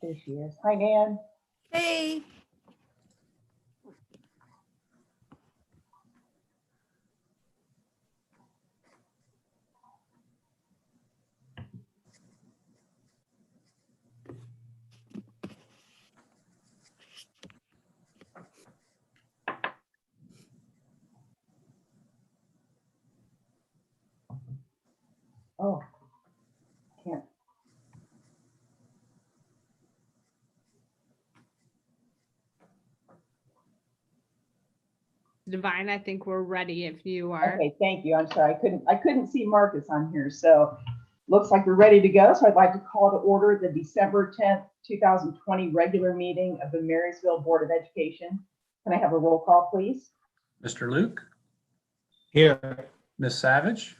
There she is. Hi, Nan. Hey. Oh, can't. Divine, I think we're ready if you are. Okay, thank you. I'm sorry. I couldn't see Marcus on here. So looks like we're ready to go. So I'd like to call to order the December 10th, 2020 regular meeting of the Marysville Board of Education. Can I have a roll call, please? Mr. Luke, Here. Ms. Savage,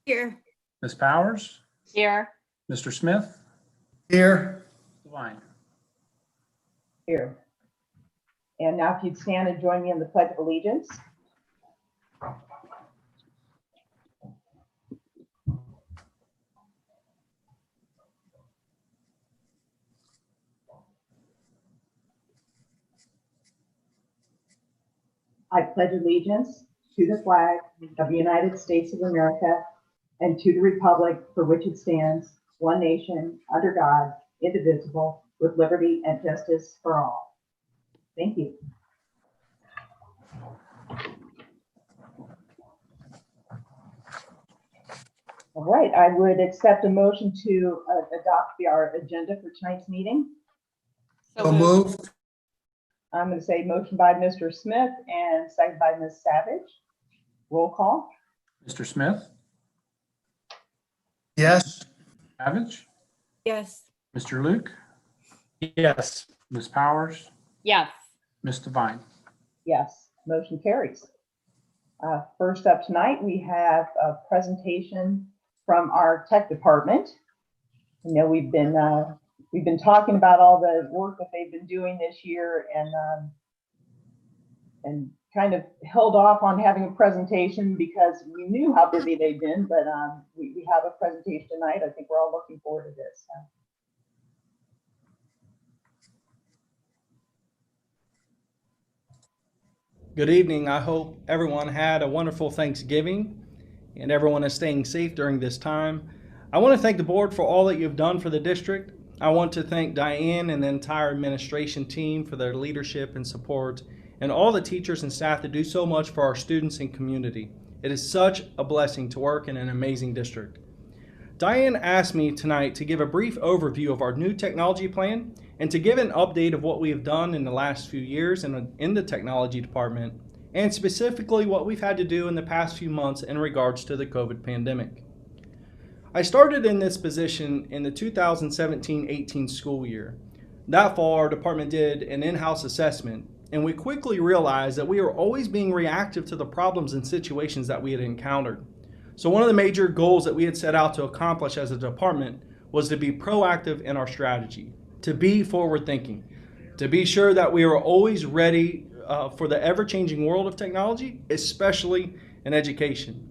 Here. Ms. Powers, Here. Mr. Smith, Here. Divine. Here. And now if you'd stand and join me in the Pledge of Allegiance. I pledge allegiance to the flag of the United States of America and to the republic for which it stands, one nation, under God, indivisible, with liberty and justice for all. Thank you. All right, I would accept a motion to adopt our agenda for tonight's meeting. So moved. I'm going to say motion by Mr. Smith and second by Ms. Savage. Roll call. Mr. Smith, Yes. Savage, Yes. Mr. Luke, Yes. Ms. Powers, Yes. Ms. Divine. Yes, motion carries. First up tonight, we have a presentation from our tech department. I know we've been talking about all the work that they've been doing this year and kind of held off on having a presentation because we knew how busy they've been, but we have a presentation tonight. I think we're all looking forward to this. Good evening. I hope everyone had a wonderful Thanksgiving and everyone is staying safe during this time. I want to thank the board for all that you've done for the district. I want to thank Diane and the entire administration team for their leadership and support, and all the teachers and staff that do so much for our students and community. It is such a blessing to work in an amazing district. Diane asked me tonight to give a brief overview of our new technology plan and to give an update of what we have done in the last few years in the technology department, and specifically what we've had to do in the past few months in regards to the COVID pandemic. I started in this position in the 2017-18 school year. That fall, our department did an in-house assessment, and we quickly realized that we were always being reactive to the problems and situations that we had encountered. So one of the major goals that we had set out to accomplish as a department was to be proactive in our strategy, to be forward-thinking, to be sure that we were always ready for the ever-changing world of technology, especially in education.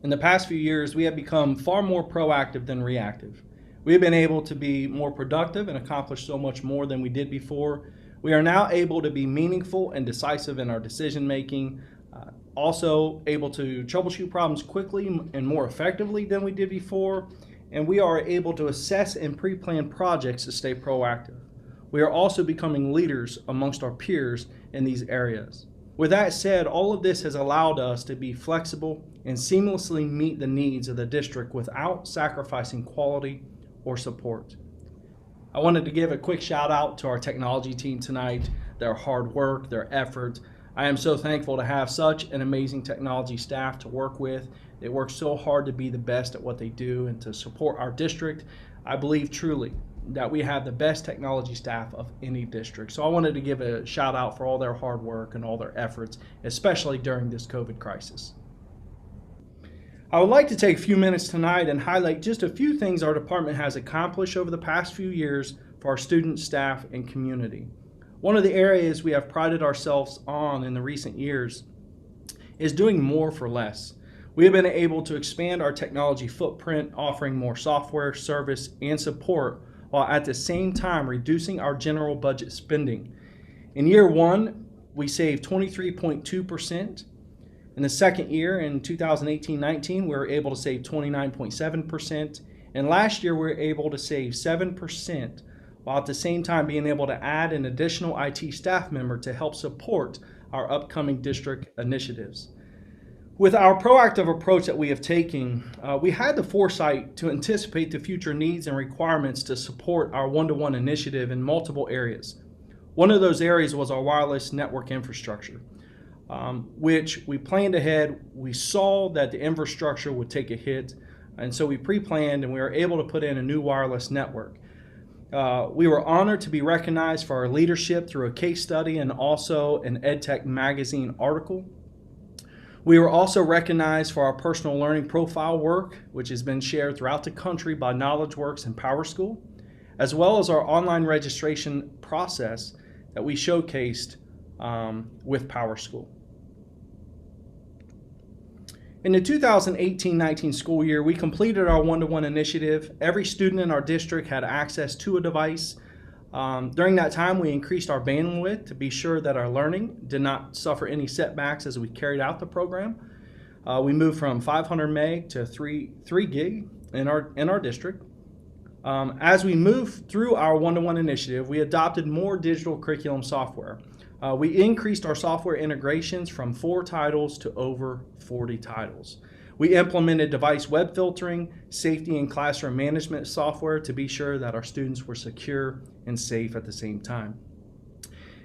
In the past few years, we have become far more proactive than reactive. We have been able to be more productive and accomplish so much more than we did before. We are now able to be meaningful and decisive in our decision-making, also able to troubleshoot problems quickly and more effectively than we did before, and we are able to assess and pre-plan projects to stay proactive. We are also becoming leaders amongst our peers in these areas. With that said, all of this has allowed us to be flexible and seamlessly meet the needs of the district without sacrificing quality or support. I wanted to give a quick shout out to our technology team tonight, their hard work, their effort. I am so thankful to have such an amazing technology staff to work with. They work so hard to be the best at what they do and to support our district. I believe truly that we have the best technology staff of any district. So I wanted to give a shout out for all their hard work and all their efforts, especially during this COVID crisis. I would like to take a few minutes tonight and highlight just a few things our department has accomplished over the past few years for our students, staff, and community. One of the areas we have prided ourselves on in the recent years is doing more for less. We have been able to expand our technology footprint, offering more software, service, and support while at the same time reducing our general budget spending. In year one, we saved 23.2%. In the second year, in 2018-19, we were able to save 29.7%. And last year, we were able to save 7%, while at the same time being able to add an additional IT staff member to help support our upcoming district initiatives. With our proactive approach that we have taken, we had the foresight to anticipate the future needs and requirements to support our one-to-one initiative in multiple areas. One of those areas was our wireless network infrastructure, which we planned ahead. We saw that the infrastructure would take a hit, and so we pre-planned and we were able to put in a new wireless network. We were honored to be recognized for our leadership through a case study and also an EdTech magazine article. We were also recognized for our personal learning profile work, which has been shared throughout the country by KnowledgeWorks and PowerSchool, as well as our online registration process that we showcased with PowerSchool. In the 2018-19 school year, we completed our one-to-one initiative. Every student in our district had access to a device. During that time, we increased our bandwidth to be sure that our learning did not suffer any setbacks as we carried out the program. We moved from 500 meg to 3 gig in our district. As we moved through our one-to-one initiative, we adopted more digital curriculum software. We increased our software integrations from 4 titles to over 40 titles. We implemented device web filtering, safety and classroom management software to be sure that our students were secure and safe at the same time.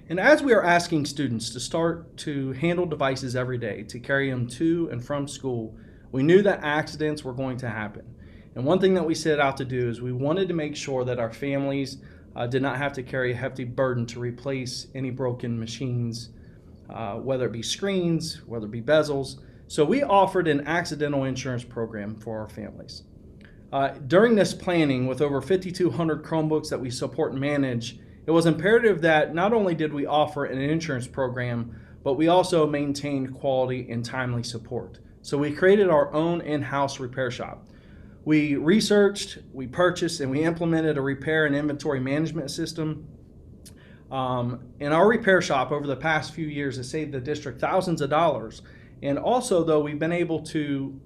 And as we are asking students to start to handle devices every day, to carry them to and from school, we knew that accidents were going to happen. And one thing that we set out to do is we wanted to make sure that our families did not have to carry a hefty burden to replace any broken machines, whether it be screens, whether it be bezels. So we offered an accidental insurance program for our families. During this planning, with over 5,200 Chromebooks that we support and manage, it was imperative that not only did we offer an insurance program, but we also maintained quality and timely support. So we created our own in-house repair shop. We researched, we purchased, and we implemented a repair and inventory management system. And our repair shop over the past few years has saved the district thousands of dollars. And also, though, we've been able to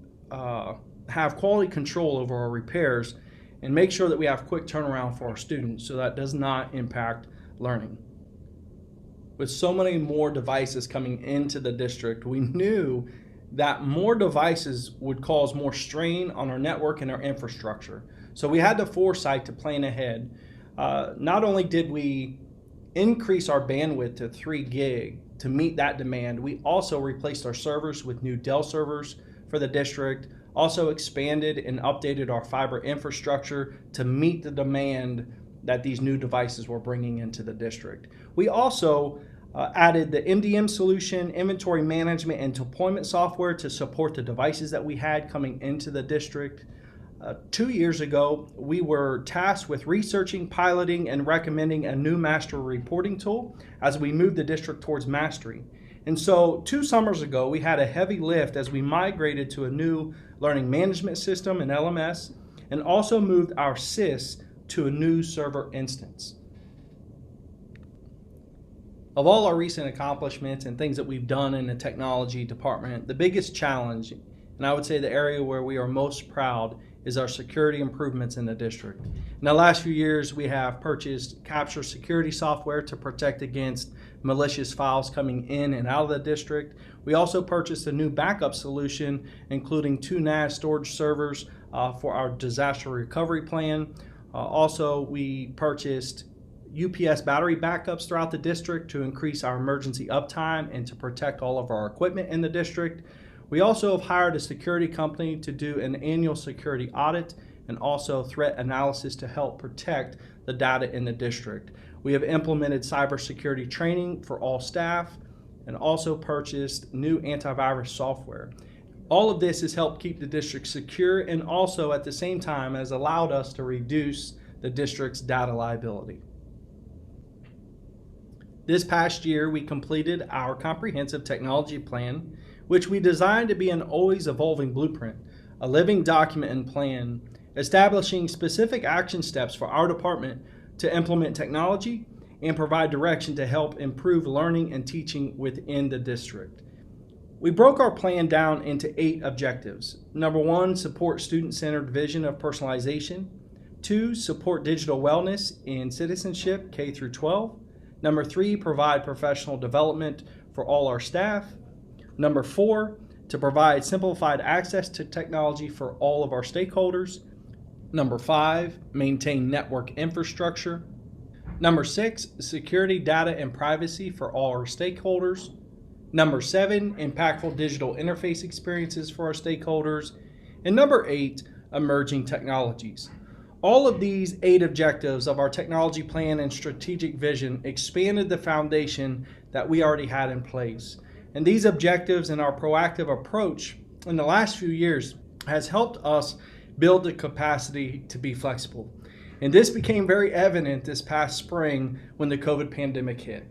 have quality control over our repairs and make sure that we have quick turnaround for our students so that does not impact learning. With so many more devices coming into the district, we knew that more devices would cause more strain on our network and our infrastructure. So we had the foresight to plan ahead. Not only did we increase our bandwidth to 3 gig to meet that demand, we also replaced our servers with new Dell servers for the district, also expanded and updated our fiber infrastructure to meet the demand that these new devices were bringing into the district. We also added the MDM solution, inventory management, and deployment software to support the devices that we had coming into the district. 2 years ago, we were tasked with researching, piloting, and recommending a new master reporting tool as we moved the district towards mastery. And so 2 summers ago, we had a heavy lift as we migrated to a new learning management system, an LMS, and also moved our SIS to a new server instance. Of all our recent accomplishments and things that we've done in the technology department, the biggest challenge, and I would say the area where we are most proud, is our security improvements in the district. In the last few years, we have purchased capture security software to protect against malicious files coming in and out of the district. We also purchased a new backup solution, including 2 NAS storage servers for our disaster recovery plan. Also, we purchased UPS battery backups throughout the district to increase our emergency uptime and to protect all of our equipment in the district. We also have hired a security company to do an annual security audit and also threat analysis to help protect the data in the district. We have implemented cybersecurity training for all staff and also purchased new antivirus software. All of this has helped keep the district secure and also at the same time has allowed us to reduce the district's data liability. This past year, we completed our comprehensive technology plan, which we designed to be an always evolving blueprint, a living document and plan. establishing specific action steps for our department to implement technology and provide direction to help improve learning and teaching within the district. We broke our plan down into 8 objectives. Number 1, support student-centered vision of personalization. 2, support digital wellness and citizenship K through 12. Number 3, provide professional development for all our staff. Number 4, to provide simplified access to technology for all of our stakeholders. Number 5, maintain network infrastructure. Number 6, security, data, and privacy for all our stakeholders. Number 7, impactful digital interface experiences for our stakeholders. And number 8, emerging technologies. All of these 8 objectives of our technology plan and strategic vision expanded the foundation that we already had in place. And these objectives and our proactive approach in the last few years has helped us build the capacity to be flexible. And this became very evident this past spring when the COVID pandemic hit.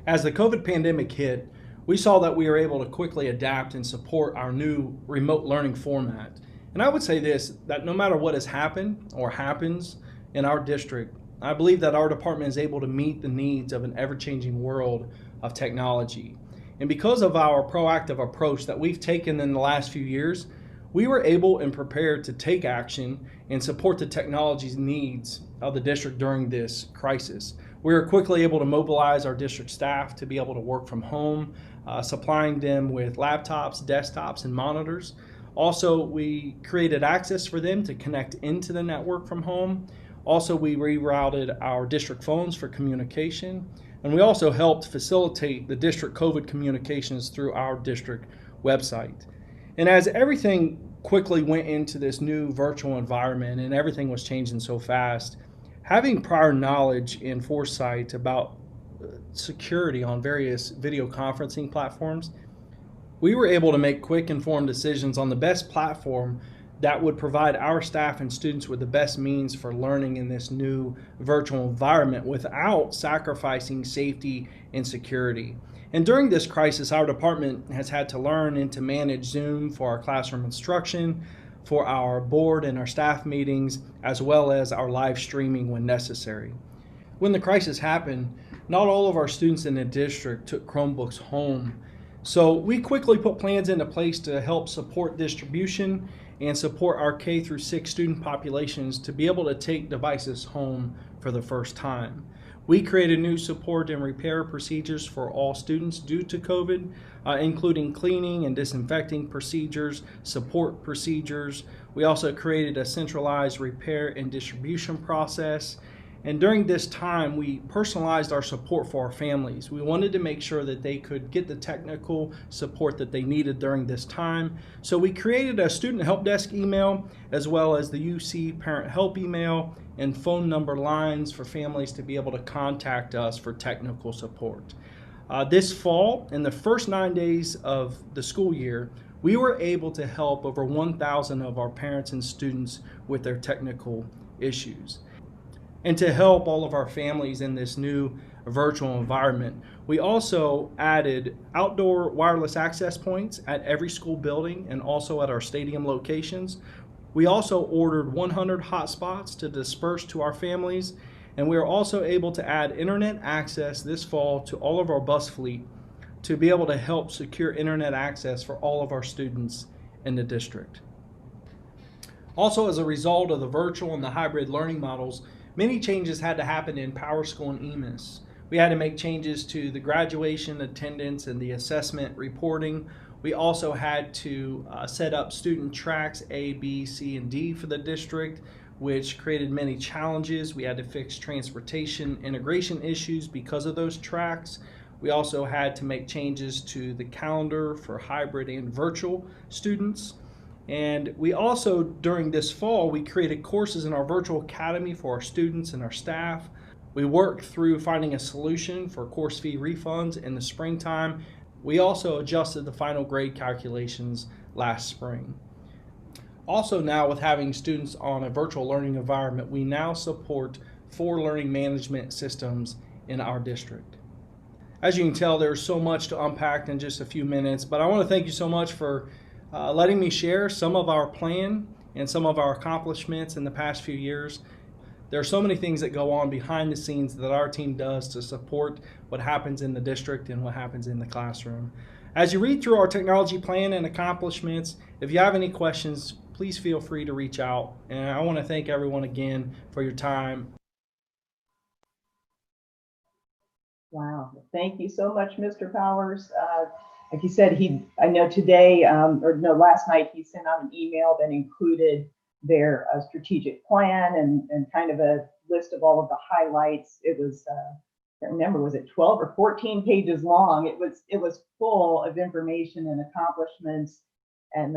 As the COVID pandemic hit, we saw that we were able to quickly adapt and support our new remote learning format. And I would say this, that no matter what has happened or happens in our district, I believe that our department is able to meet the needs of an ever-changing world of technology. And because of our proactive approach that we've taken in the last few years, we were able and prepared to take action and support the technology's needs of the district during this crisis. We were quickly able to mobilize our district staff to be able to work from home, supplying them with laptops, desktops, and monitors. Also, we created access for them to connect into the network from home. Also, we rerouted our district phones for communication. And we also helped facilitate the district COVID communications through our district website. And as everything quickly went into this new virtual environment and everything was changing so fast, having prior knowledge and foresight about security on various video conferencing platforms, we were able to make quick, informed decisions on the best platform that would provide our staff and students with the best means for learning in this new virtual environment without sacrificing safety and security. And during this crisis, our department has had to learn and to manage Zoom for our classroom instruction, for our board and our staff meetings, as well as our live streaming when necessary. When the crisis happened, not all of our students in the district took Chromebooks home. So we quickly put plans into place to help support distribution and support our K through 6 student populations to be able to take devices home for the first time. We created new support and repair procedures for all students due to COVID, including cleaning and disinfecting procedures, support procedures. We also created a centralized repair and distribution process. And during this time, we personalized our support for our families. We wanted to make sure that they could get the technical support that they needed during this time. So we created a student help desk email, as well as the UC parent help email and phone number lines for families to be able to contact us for technical support. This fall, in the first 9 days of the school year, we were able to help over 1,000 of our parents and students with their technical issues. And to help all of our families in this new virtual environment, we also added outdoor wireless access points at every school building and also at our stadium locations. We also ordered 100 hotspots to disperse to our families, and we are also able to add internet access this fall to all of our bus fleet to be able to help secure internet access for all of our students in the district. Also, as a result of the virtual and the hybrid learning models, many changes had to happen in PowerSchool and EMIS. We had to make changes to the graduation attendance and the assessment reporting. We also had to set up student tracks A, B, C, and D for the district, which created many challenges. We had to fix transportation integration issues because of those tracks. We also had to make changes to the calendar for hybrid and virtual students. And we also, during this fall, we created courses in our virtual academy for our students and our staff. We worked through finding a solution for course fee refunds in the springtime. We also adjusted the final grade calculations last spring. Also now, with having students on a virtual learning environment, we now support 4 learning management systems in our district. As you can tell, there's so much to unpack in just a few minutes, but I want to thank you so much for letting me share some of our plan and some of our accomplishments in the past few years. There are so many things that go on behind the scenes that our team does to support what happens in the district and what happens in the classroom. As you read through our technology plan and accomplishments, if you have any questions, please feel free to reach out. And I want to thank everyone again for your time. Wow. Thank you so much, Mr. Powers. Like you said, I know today, or no, last night, he sent out an email that included their strategic plan and kind of a list of all of the highlights. It was, I can't remember, was it 12 or 14 pages long? It was full of information and accomplishments. And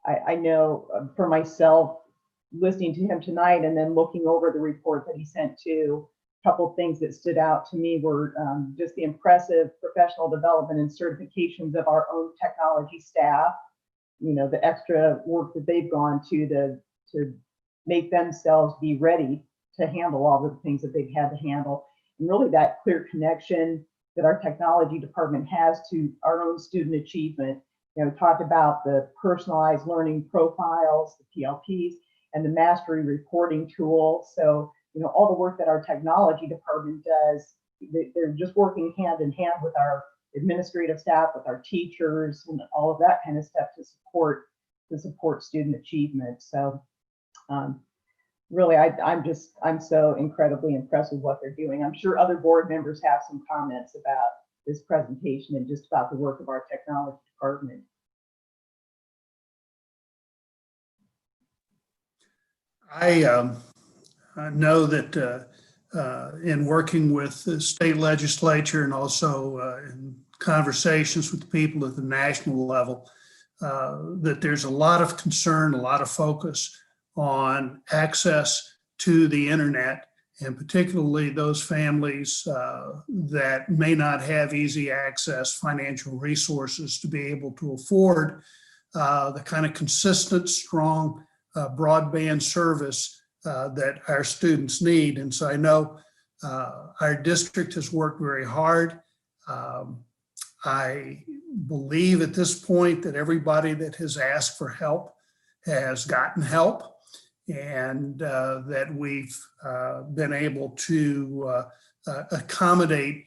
I know for myself, listening to him tonight and then looking over the report that he sent to, a couple of things that stood out to me were just the impressive professional development and certifications of our own technology staff. You know, the extra work that they've gone to make themselves be ready to handle all the things that they've had to handle. And really that clear connection that our technology department has to our own student achievement. You know, talked about the personalized learning profiles, the PLPs, and the mastery reporting tool. So, you know, all the work that our technology department does, they're just working hand in hand with our administrative staff, with our teachers, and all of that kind of stuff to support student achievement. So really, I'm so incredibly impressed with what they're doing. I'm sure other board members have some comments about this presentation and just about the work of our technology department. I know that in working with the state legislature and also in conversations with people at the national level, that there's a lot of concern, a lot of focus on access to the internet, and particularly those families that may not have easy access, financial resources to be able to afford the kind of consistent, strong broadband service that our students need. And so I know our district has worked very hard. I believe at this point that everybody that has asked for help has gotten help, and that we've been able to accommodate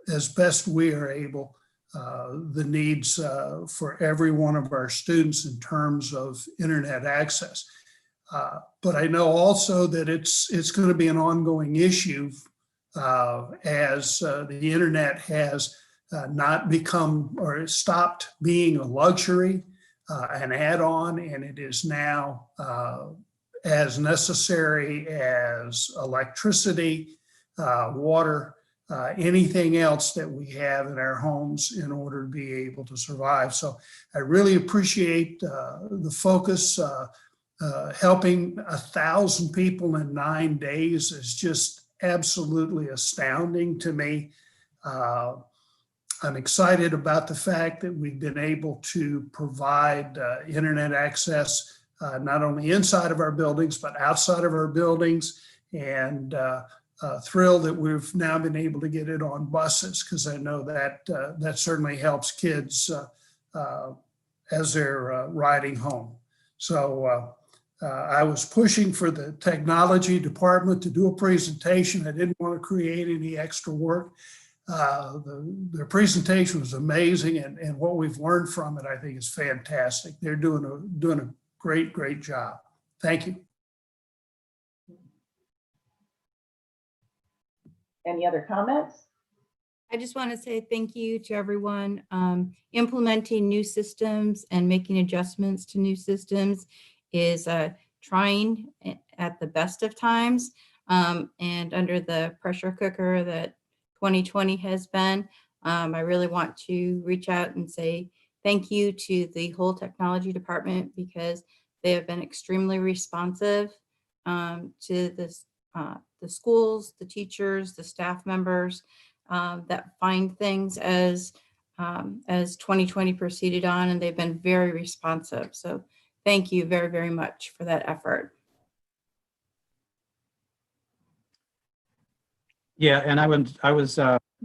as best we are able the needs for every one of our students in terms of internet access. But I know also that it's going to be an ongoing issue as the internet has not become or stopped being a luxury, an add-on, and it is now as necessary as electricity, water, anything else that we have in our homes in order to be able to survive. So I really appreciate the focus. Helping 1,000 people in 9 days is just absolutely astounding to me. I'm excited about the fact that we've been able to provide internet access not only inside of our buildings, but outside of our buildings, and thrilled that we've now been able to get it on buses, because I know that that certainly helps kids as they're riding home. So I was pushing for the technology department to do a presentation. I didn't want to create any extra work. Their presentation was amazing, and what we've learned from it, I think, is fantastic. They're doing a great job. Thank you. Any other comments? I just want to say thank you to everyone. Implementing new systems and making adjustments to new systems is trying at the best of times, and under the pressure cooker that 2020 has been. I really want to reach out and say thank you to the whole technology department, because they have been extremely responsive to this, the schools, the teachers, the staff members that find things as 2020 proceeded on, and they've been very responsive. So thank you very, very much for that effort. Yeah, and I was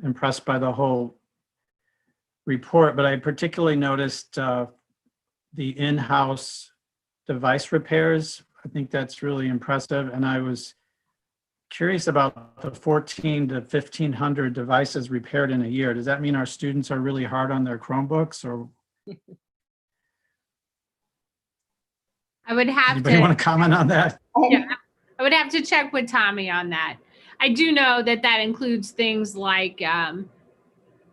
impressed by the whole report, but I particularly noticed the in-house device repairs. I think that's really impressive. And I was curious about the 14 to 1,500 devices repaired in a year. Does that mean our students are really hard on their Chromebooks, or I would have anybody to, want to comment on that? yeah, I would have to check with Tommy on that. I do know that that includes things like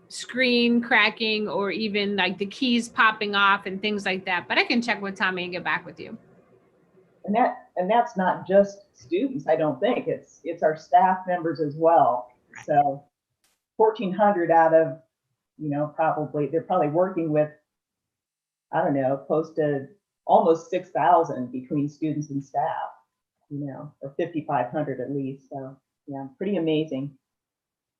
screen cracking or even like the keys popping off and things like that. But I can check with Tommy and get back with you. And that's not just students, I don't think. It's our staff members as well. So 1,400 out of, they're probably working with, I don't know, close to almost 6,000 between students and staff, or 5,500 at least. So yeah, pretty amazing.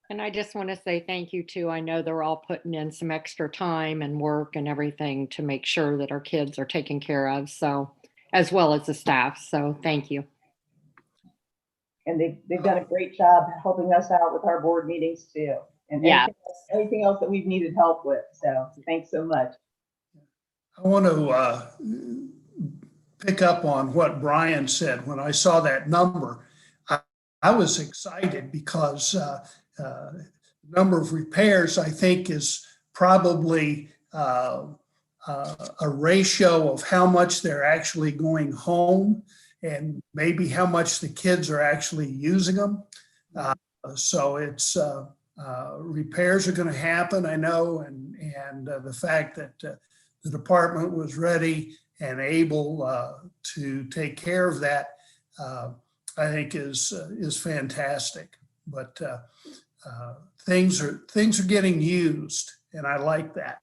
And I just want to say thank you too. I know they're all putting in some extra time and work and everything to make sure that our kids are taken care of. So, as well as the staff. So thank you. And they've done a great job helping us out with our board meetings too. And Yeah. anything else that we've needed help with. So thanks so much. I want to pick up on what Brian said. When I saw that number, I was excited because number of repairs, I think, is probably a ratio of how much they're actually going home and maybe how much the kids are actually using them. So it's repairs are going to happen, I know, and the fact that the department was ready and able to take care of that, I think is fantastic. But things are getting used, and I like that.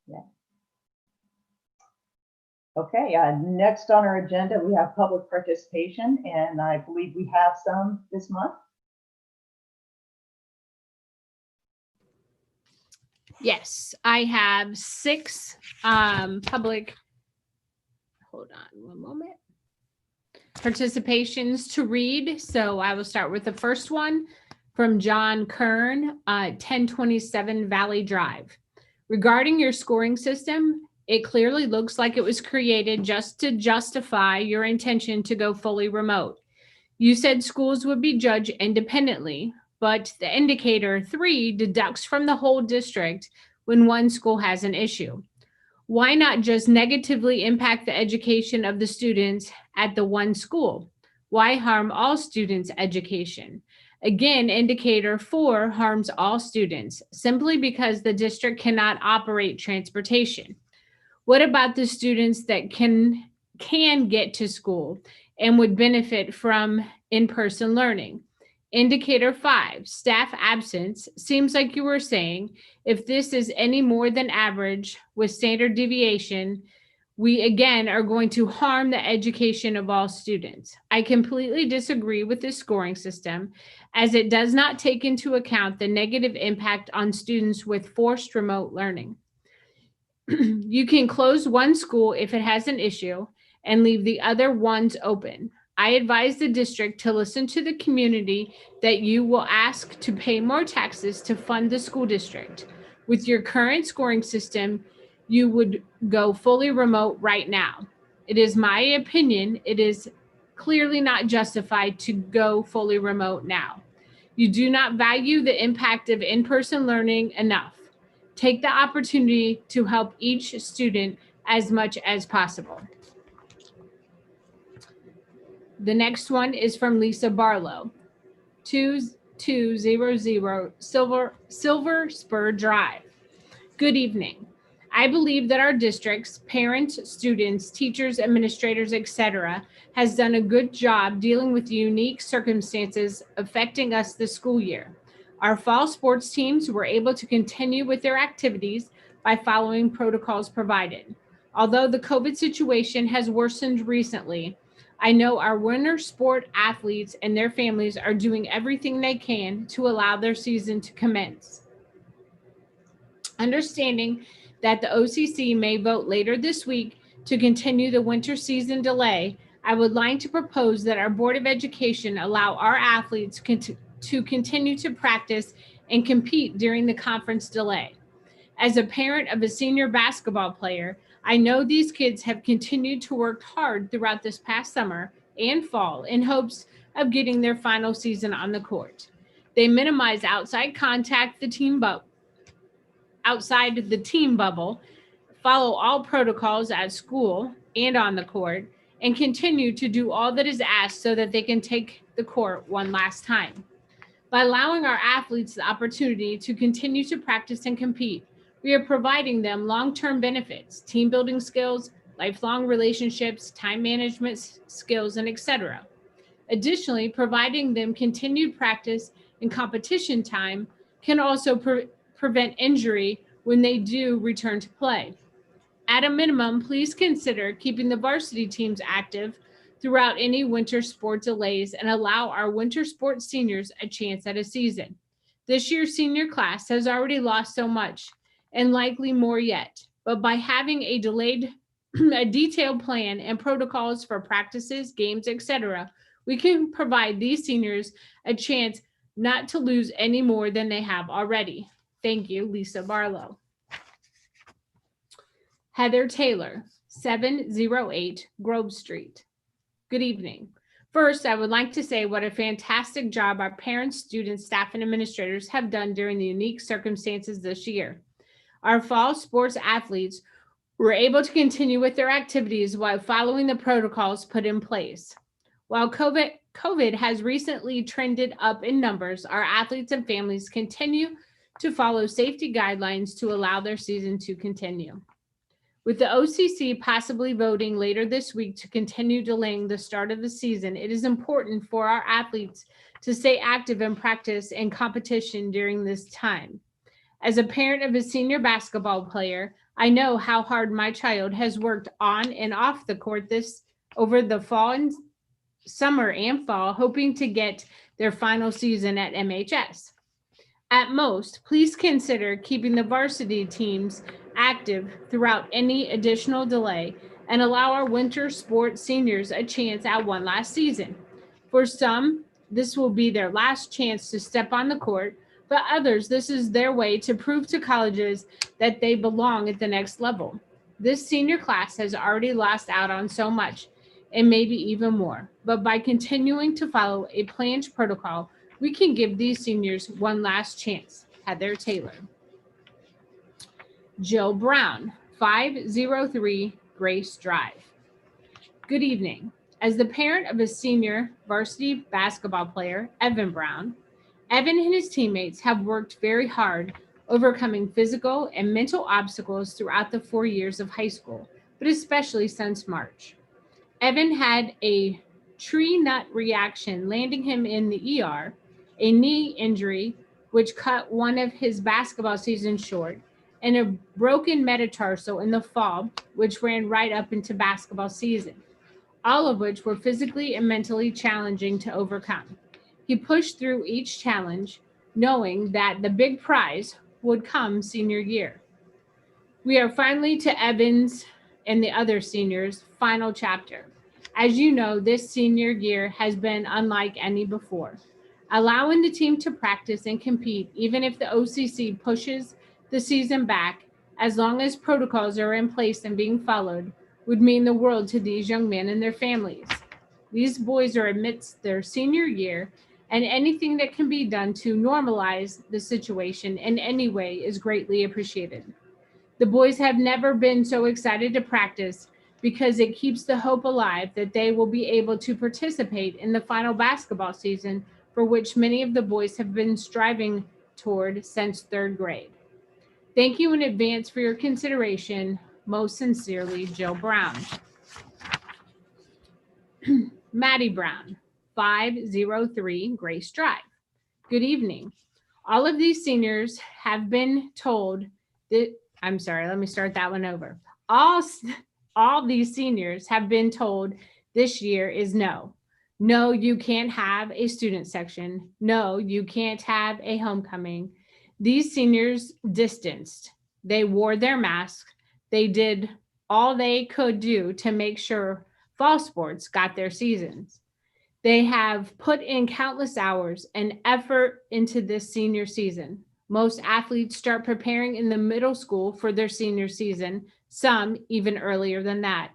Yeah. Okay, next on our agenda, we have public participation, and I believe we have some this month. Yes, I have 6 public, hold on one moment, participations to read. So I will start with the first one from John Kern, 1027 Valley Drive. Regarding your scoring system, it clearly looks like it was created just to justify your intention to go fully remote. You said schools would be judged independently, but the indicator 3 deducts from the whole district when one school has an issue. Why not just negatively impact the education of the students at the one school? Why harm all students' education? Again, indicator 4 harms all students simply because the district cannot operate transportation. What about the students that can get to school and would benefit from in-person learning? Indicator 5, staff absence. Seems like you were saying if this is any more than average with standard deviation, we again are going to harm the education of all students. I completely disagree with this scoring system as it does not take into account the negative impact on students with forced remote learning. You can close one school if it has an issue and leave the other ones open. I advise the district to listen to the community that you will ask to pay more taxes to fund the school district. With your current scoring system, you would go fully remote right now. It is my opinion, it is clearly not justified to go fully remote now. You do not value the impact of in-person learning enough. Take the opportunity to help each student as much as possible. The next one is from Lisa Barlow, 2200 Silver Spur Drive. Good evening. I believe that our district's parents, students, teachers, administrators, etc., has done a good job dealing with the unique circumstances affecting us this school year. Our fall sports teams were able to continue with their activities by following protocols provided. Although the COVID situation has worsened recently, I know our winter sport athletes and their families are doing everything they can to allow their season to commence. Understanding that the OCC may vote later this week to continue the winter season delay, I would like to propose that our Board of Education allow our athletes to continue to practice and compete during the conference delay. As a parent of a senior basketball player, I know these kids have continued to work hard throughout this past summer and fall in hopes of getting their final season on the court. They minimize outside contact, outside the team bubble, follow all protocols at school and on the court, and continue to do all that is asked so that they can take the court one last time. By allowing our athletes the opportunity to continue to practice and compete, we are providing them long-term benefits, team building skills, lifelong relationships, time management skills, and etc. Additionally, providing them continued practice and competition time can also prevent injury when they do return to play. At a minimum, please consider keeping the varsity teams active throughout any winter sport delays and allow our winter sports seniors a chance at a season. This year's senior class has already lost so much and likely more yet, but by having a detailed plan and protocols for practices, games, etc., we can provide these seniors a chance not to lose any more than they have already. Thank you, Lisa Barlow. Heather Taylor, 708 Grove Street. Good evening. First, I would like to say what a fantastic job our parents, students, staff, and administrators have done during the unique circumstances this year. Our fall sports athletes were able to continue with their activities while following the protocols put in place. While COVID has recently trended up in numbers, our athletes and families continue to follow safety guidelines to allow their season to continue. With the OCC possibly voting later this week to continue delaying the start of the season, it is important for our athletes to stay active in practice and competition during this time. As a parent of a senior basketball player, I know how hard my child has worked on and off the court over the fall and summer and fall, hoping to get their final season at MHS. At most, please consider keeping the varsity teams active throughout any additional delay and allow our winter sports seniors a chance at one last season. For some, this will be their last chance to step on the court. For others, this is their way to prove to colleges that they belong at the next level. This senior class has already lost out on so much and maybe even more, but by continuing to follow a planned protocol, we can give these seniors one last chance. Heather Taylor. Jill Brown, 503 Grace Drive. Good evening. As the parent of a senior varsity basketball player, Evan Brown, Evan and his teammates have worked very hard overcoming physical and mental obstacles throughout the 4 years of high school, but especially since March. Evan had a tree nut reaction, landing him in the ER, a knee injury, which cut one of his basketball seasons short, and a broken metatarsal in the fall, which ran right up into basketball season, all of which were physically and mentally challenging to overcome. He pushed through each challenge, knowing that the big prize would come senior year. We are finally to Evans and the other seniors' final chapter. As you know, this senior year has been unlike any before. Allowing the team to practice and compete, even if the OCC pushes the season back, as long as protocols are in place and being followed, would mean the world to these young men and their families. These boys are amidst their senior year, and anything that can be done to normalize the situation in any way is greatly appreciated. The boys have never been so excited to practice because it keeps the hope alive that they will be able to participate in the final basketball season, for which many of the boys have been striving toward since third grade. Thank you in advance for your consideration. Most sincerely, Jill Brown. Maddie Brown, 503 Grace Drive. Good evening. All of these seniors have been told that, I'm sorry, let me start that one over. All these seniors have been told this year is no. No, you can't have a student section. No, you can't have a homecoming. These seniors distanced. They wore their mask. They did all they could do to make sure fall sports got their seasons. They have put in countless hours and effort into this senior season. Most athletes start preparing in the middle school for their senior season, some even earlier than that.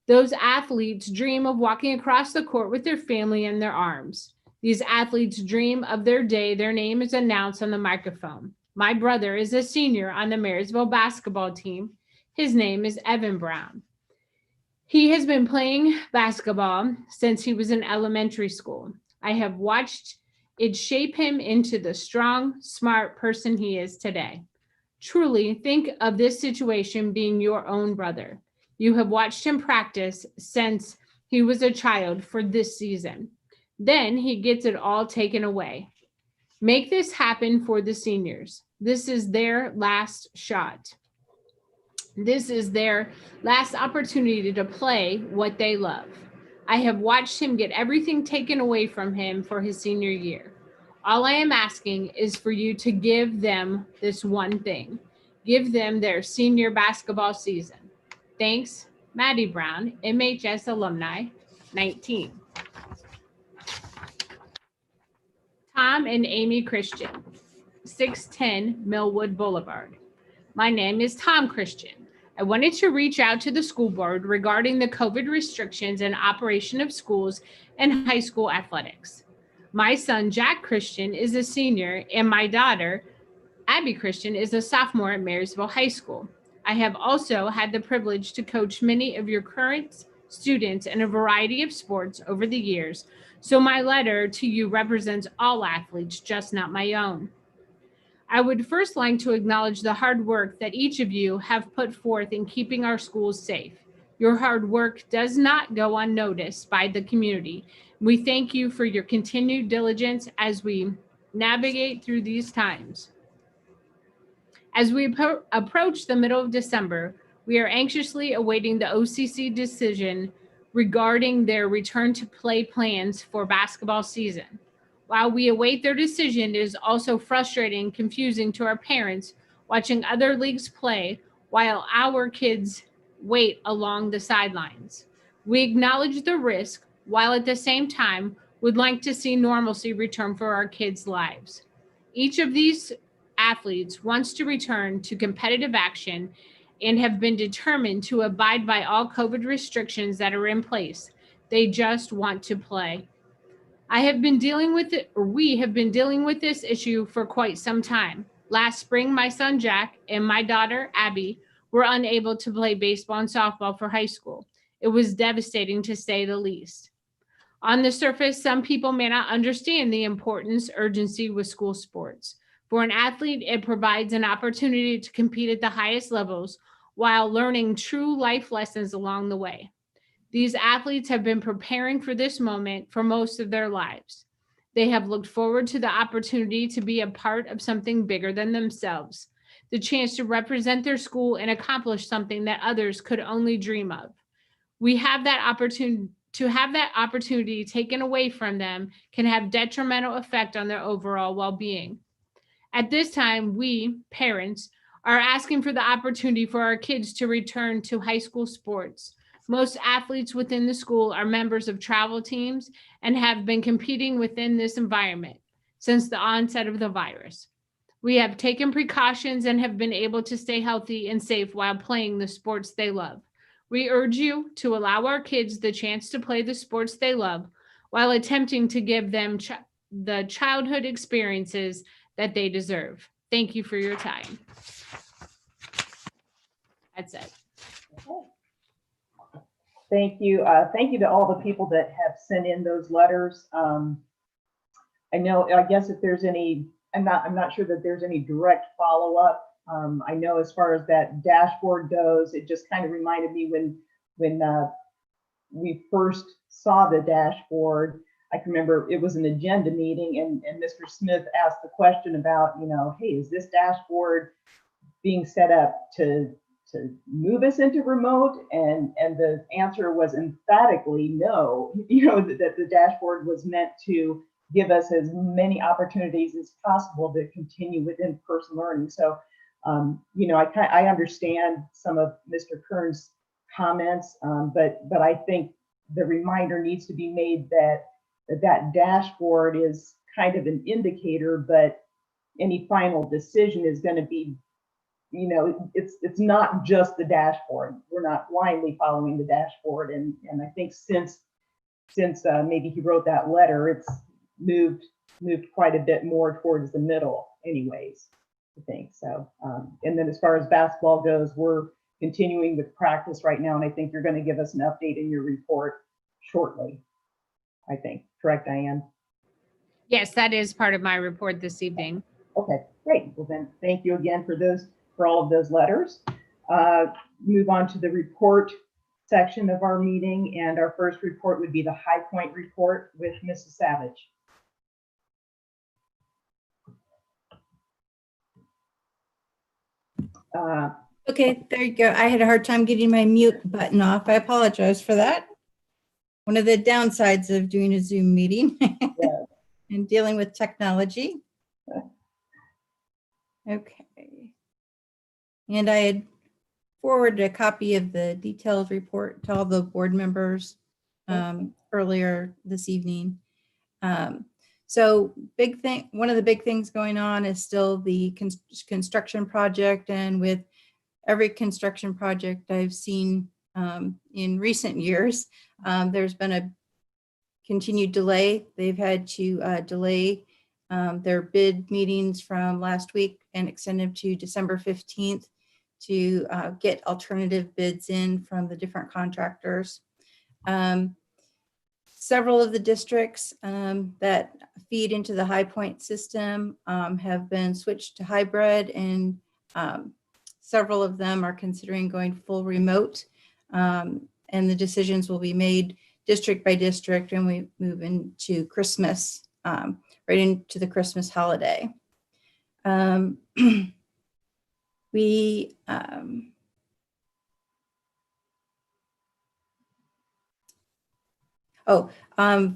Those athletes dream of walking across the court with their family in their arms. These athletes dream of their day their name is announced on the microphone. My brother is a senior on the Marysville basketball team. His name is Evan Brown. He has been playing basketball since he was in elementary school. I have watched it shape him into the strong, smart person he is today. Truly, think of this situation being your own brother. You have watched him practice since he was a child for this season. Then he gets it all taken away. Make this happen for the seniors. This is their last shot. This is their last opportunity to play what they love. I have watched him get everything taken away from him for his senior year. All I am asking is for you to give them this one thing. Give them their senior basketball season. Thanks, Maddie Brown, MHS alumni, 19. Tom and Amy Christian, 610 Millwood Boulevard. My name is Tom Christian. I wanted to reach out to the school board regarding the COVID restrictions and operation of schools and high school athletics. My son, Jack Christian, is a senior, and my daughter, Abby Christian, is a sophomore at Marysville High School. I have also had the privilege to coach many of your current students in a variety of sports over the years, so my letter to you represents all athletes, just not my own. I would first like to acknowledge the hard work that each of you have put forth in keeping our schools safe. Your hard work does not go unnoticed by the community. We thank you for your continued diligence as we navigate through these times. As we approach the middle of December, we are anxiously awaiting the OCC decision regarding their return to play plans for basketball season. While we await their decision, it is also frustrating and confusing to our parents watching other leagues play while our kids wait along the sidelines. We acknowledge the risk, while at the same time would like to see normalcy return for our kids' lives. Each of these athletes wants to return to competitive action and have been determined to abide by all COVID restrictions that are in place. They just want to play. We have been dealing with this issue for quite some time. Last spring, my son Jack and my daughter Abby were unable to play baseball and softball for high school. It was devastating, to say the least. On the surface, some people may not understand the importance, urgency with school sports. For an athlete, it provides an opportunity to compete at the highest levels while learning true life lessons along the way. These athletes have been preparing for this moment for most of their lives. They have looked forward to the opportunity to be a part of something bigger than themselves, the chance to represent their school and accomplish something that others could only dream of. To have that opportunity taken away from them can have detrimental effect on their overall well-being. At this time, we, parents, are asking for the opportunity for our kids to return to high school sports. Most athletes within the school are members of travel teams and have been competing within this environment since the onset of the virus. We have taken precautions and have been able to stay healthy and safe while playing the sports they love. We urge you to allow our kids the chance to play the sports they love while attempting to give them the childhood experiences that they deserve. Thank you for your time. That's it. Okay. Thank you. Thank you to all the people that have sent in those letters. I guess if there's any, I'm not sure that there's any direct follow-up. I know as far as that dashboard goes, it just kind of reminded me when we first saw the dashboard. I can remember it was an agenda meeting and Mr. Smith asked the question about, hey, is this dashboard being set up to move us into remote? And the answer was emphatically no, that the dashboard was meant to give us as many opportunities as possible to continue with in-person learning. So, I understand some of Mr. Kern's comments, but I think the reminder needs to be made that dashboard is kind of an indicator, but any final decision is going to be it's not just the dashboard. We're not blindly following the dashboard. And I think since maybe he wrote that letter, it's moved quite a bit more towards the middle anyways, I think. So, and then as far as basketball goes, we're continuing with practice right now. And I think you're going to give us an update in your report shortly, I think. Correct, Diane? Yes, that is part of my report this evening. Okay, great. Well then, thank you again for all of those letters. Move on to the report section of our meeting, and our first report would be the High Point report with Mrs. Savage. Okay, there you go. I had a hard time getting my mute button off. I apologize for that. One of the downsides of doing a Zoom meeting and dealing with technology. Okay. And I had forwarded a copy of the detailed report to all the board members earlier this evening. So one of the big things going on is still the construction project, and with every construction project I've seen in recent years, there's been a continued delay. They've had to delay their bid meetings from last week and extend them to December 15th to get alternative bids in from the different contractors. Several of the districts that feed into the High Point system have been switched to hybrid, and several of them are considering going full remote. And the decisions will be made district by district, and we move into Christmas, right into the Christmas holiday.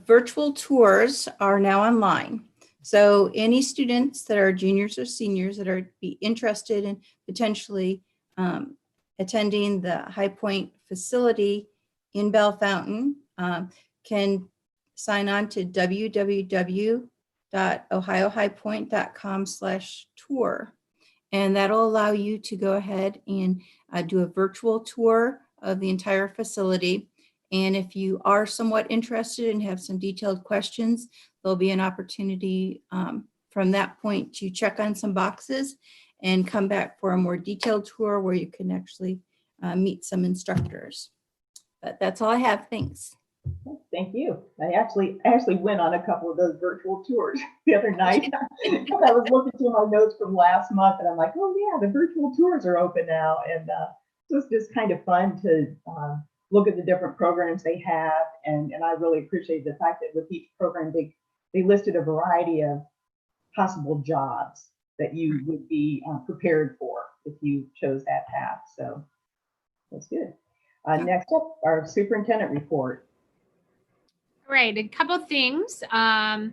Virtual tours are now online. So any students that are juniors or seniors that are be interested in potentially attending the High Point facility in Bell Fountain can sign on to www.ohiohighpoint.com/tour. And that'll allow you to go ahead and do a virtual tour of the entire facility. And if you are somewhat interested and have some detailed questions, there'll be an opportunity from that point to check on some boxes and come back for a more detailed tour where you can actually meet some instructors. But that's all I have. Thanks. Thank you. I actually went on a couple of those virtual tours the other night. I was looking through my notes from last month, and I'm like, oh yeah, the virtual tours are open now. And so it's just kind of fun to look at the different programs they have. And I really appreciate the fact that with each program, they listed a variety of possible jobs that you would be prepared for if you chose that path. So that's good. Next up, our superintendent report. Right, a couple things. I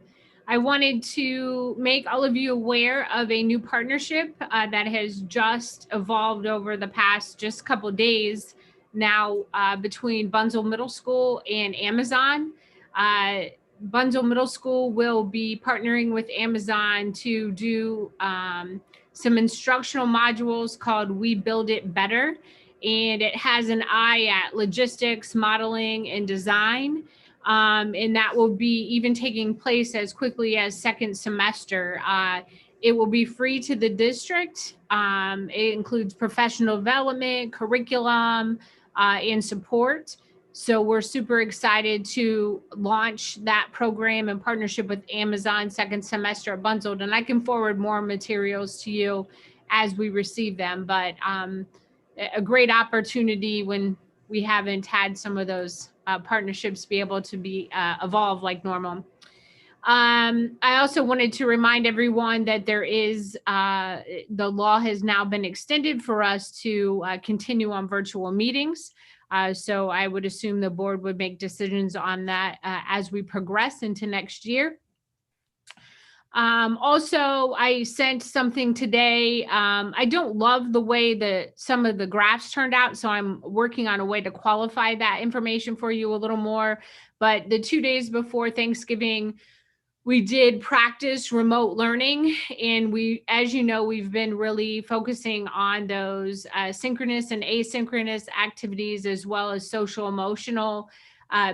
wanted to make all of you aware of a new partnership that has just evolved over the past just couple days now between Bunzl Middle School and Amazon. Bunzl Middle School will be partnering with Amazon to do some instructional modules called We Build It Better. And it has an eye at logistics, modeling, and design. And that will be even taking place as quickly as second semester. It will be free to the district. It includes professional development, curriculum, and support. So we're super excited to launch that program in partnership with Amazon second semester at Bunzl. And I can forward more materials to you as we receive them. But a great opportunity when we haven't had some of those partnerships be able to be evolve like normal. I also wanted to remind everyone that there is the law has now been extended for us to continue on virtual meetings. So I would assume the board would make decisions on that as we progress into next year. Also, I sent something today. I don't love the way that some of the graphs turned out, so I'm working on a way to qualify that information for you a little more. But the 2 days before Thanksgiving, We did practice remote learning, and as you know, we've been really focusing on those synchronous and asynchronous activities, as well as social emotional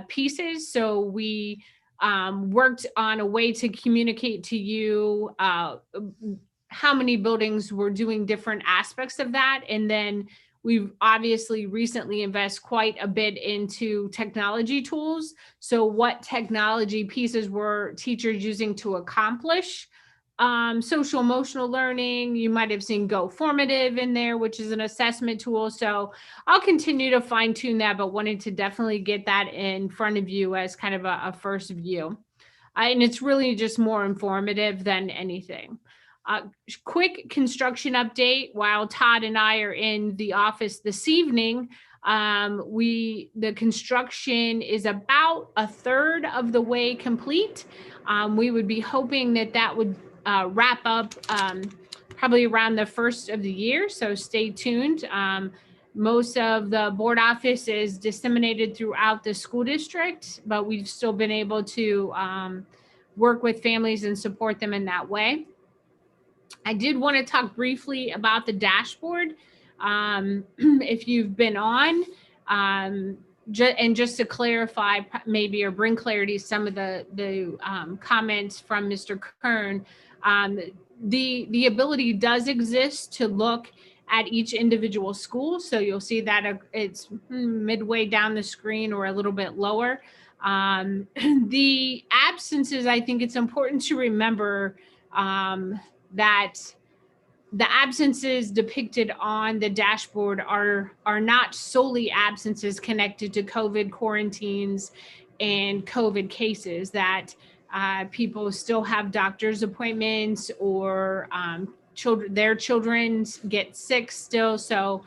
pieces. So we worked on a way to communicate to you how many buildings were doing different aspects of that. And then we've obviously recently invested quite a bit into technology tools. So what technology pieces were teachers using to accomplish social emotional learning? You might have seen Go Formative in there, which is an assessment tool. So I'll continue to fine tune that, but wanted to definitely get that in front of you as kind of a first view. And it's really just more informative than anything. Quick construction update. While Todd and I are in the office this evening, the construction is about a third of the way complete. We would be hoping that would wrap up probably around the first of the year, so stay tuned. Most of the board office is disseminated throughout the school district, but we've still been able to work with families and support them in that way. I did want to talk briefly about the dashboard. If you've been on, and just to clarify, maybe, or bring clarity, some of the comments from Mr. Kern, the ability does exist to look at each individual school. So you'll see that it's midway down the screen or a little bit lower. The absences, I think it's important to remember that the absences depicted on the dashboard are not solely absences connected to COVID quarantines and COVID cases, that people still have doctor's appointments, or their children get sick still. So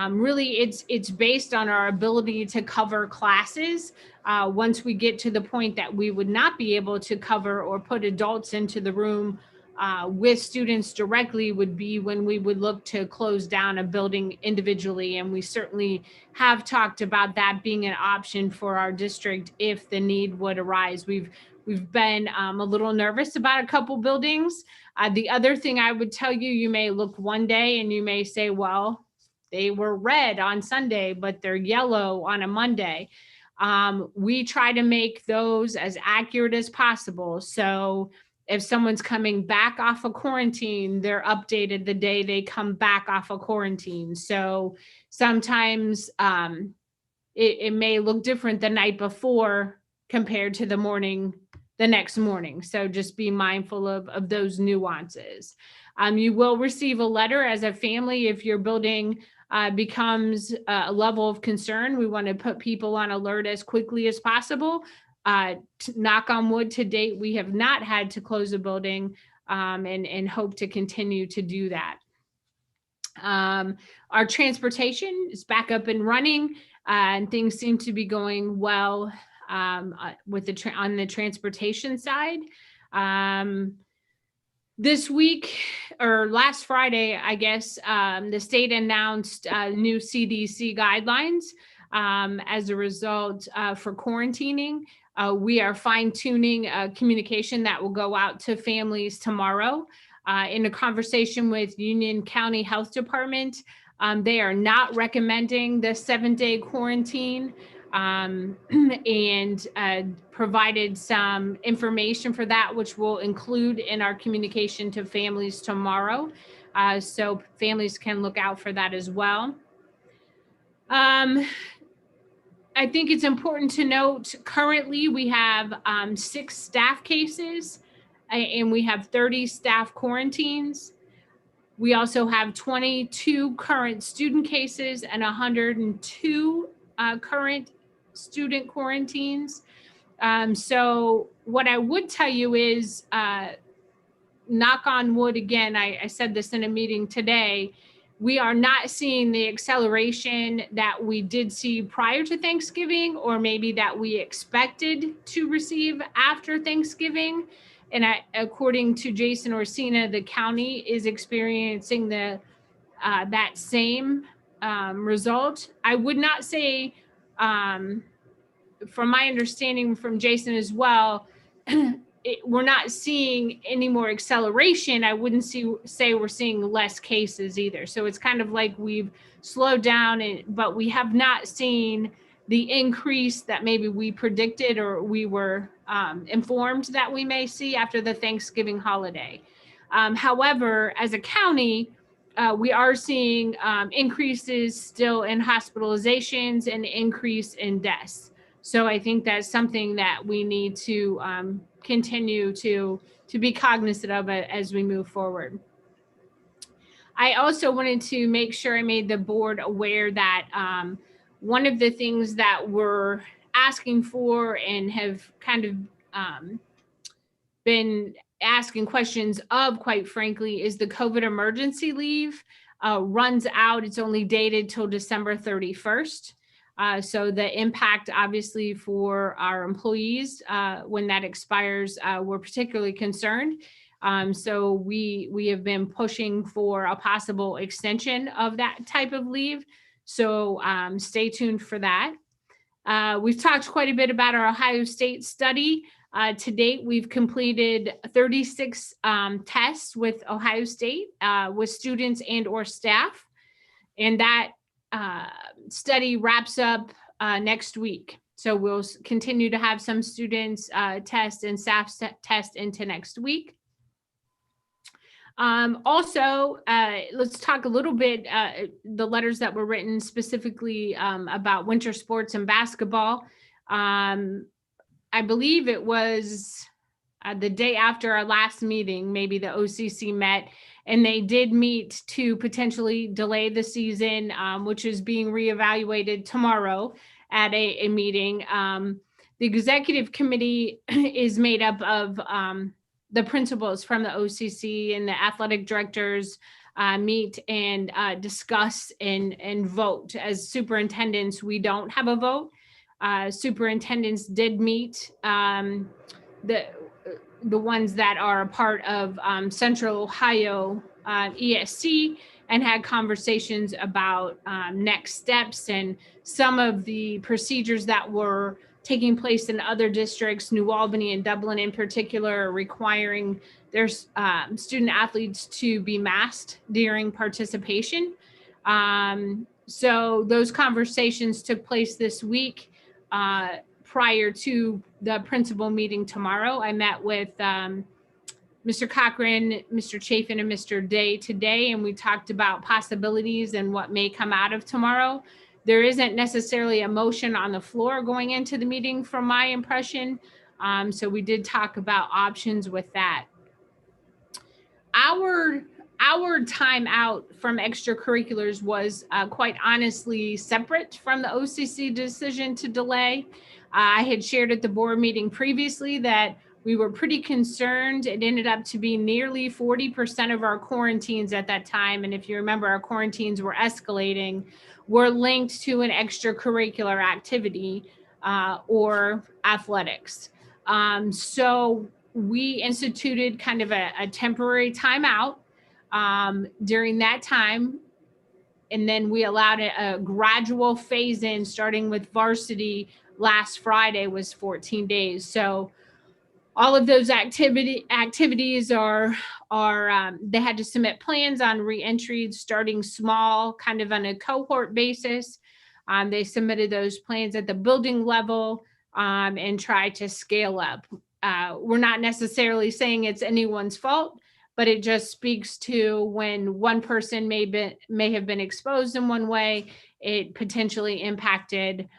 really it's based on our ability to cover classes. Once we get to the point that we would not be able to cover or put adults into the room with students directly would be when we would look to close down a building individually. And we certainly have talked about that being an option for our district if the need would arise. We've been a little nervous about a couple buildings. The other thing I would tell you, you may look one day and you may say, well, they were red on Sunday, but they're yellow on a Monday. We try to make those as accurate as possible. So if someone's coming back off of quarantine, they're updated the day they come back off of quarantine. So sometimes it may look different the night before compared to the next morning. So just be mindful of those nuances. You will receive a letter as a family if your building becomes a level of concern. We want to put people on alert as quickly as possible. Knock on wood, to date, we have not had to close a building, and hope to continue to do that. Our transportation is back up and running, and things seem to be going well on the transportation side. This week, or last Friday, I guess, the state announced new CDC guidelines as a result for quarantining. We are fine-tuning communication that will go out to families tomorrow. In a conversation with Union County Health Department, they are not recommending the 7-day quarantine, and provided some information for that, which we'll include in our communication to families tomorrow. So families can look out for that as well. I think it's important to note, currently we have 6 staff cases, and we have 30 staff quarantines. We also have 22 current student cases and 102 current student quarantines. So what I would tell you is, knock on wood, again, I said this in a meeting today, we are not seeing the acceleration that we did see prior to Thanksgiving, or maybe that we expected to receive after Thanksgiving. And according to Jason Orsina, the county is experiencing that same result. I would not say, from my understanding from Jason as well, we're not seeing any more acceleration. I wouldn't say we're seeing less cases either. So it's kind of like we've slowed down, but we have not seen the increase that maybe we predicted or we were informed that we may see after the Thanksgiving holiday. However, as a county, we are seeing increases still in hospitalizations and increase in deaths. So I think that's something that we need to continue to be cognizant of it as we move forward. I also wanted to make sure I made the board aware that one of the things that we're asking for and have kind of been asking questions of, quite frankly, is the COVID emergency leave runs out. It's only dated till December 31st. So the impact, obviously, for our employees when that expires, we're particularly concerned. So we have been pushing for a possible extension of that type of leave. So stay tuned for that. We've talked quite a bit about our Ohio State study. To date, we've completed 36 tests with Ohio State with students and or staff. And that study wraps up next week. So we'll continue to have some students test and staff test into next week. Also, let's talk a little bit, the letters that were written specifically about winter sports and basketball. I believe it was the day after our last meeting, maybe the OCC met, and they did meet to potentially delay the season, which is being reevaluated tomorrow at a meeting. The executive committee is made up of the principals from the OCC, and the athletic directors meet and discuss and vote. As superintendents, we don't have a vote. Superintendents did meet, the ones that are a part of Central Ohio ESC, and had conversations about next steps and some of the procedures that were taking place in other districts. New Albany and Dublin in particular are requiring their student athletes to be masked during participation. So those conversations took place this week. Prior to the principal meeting tomorrow, I met with Mr. Cochran, Mr. Chafin, and Mr. Day today, and we talked about possibilities and what may come out of tomorrow. There isn't necessarily a motion on the floor going into the meeting from my impression. So we did talk about options with that. Our time out from extracurriculars was quite honestly separate from the OCC decision to delay. I had shared at the board meeting previously that we were pretty concerned. It ended up to be nearly 40% of our quarantines at that time. And if you remember, our quarantines were escalating, were linked to an extracurricular activity or athletics. So we instituted kind of a temporary timeout during that time. And then we allowed a gradual phase in, starting with varsity last Friday was 14 days. So all of those activities are they had to submit plans on reentry, starting small, kind of on a cohort basis. They submitted those plans at the building level and tried to scale up. We're not necessarily saying it's anyone's fault, but it just speaks to when one person may have been exposed in one way, it potentially impacted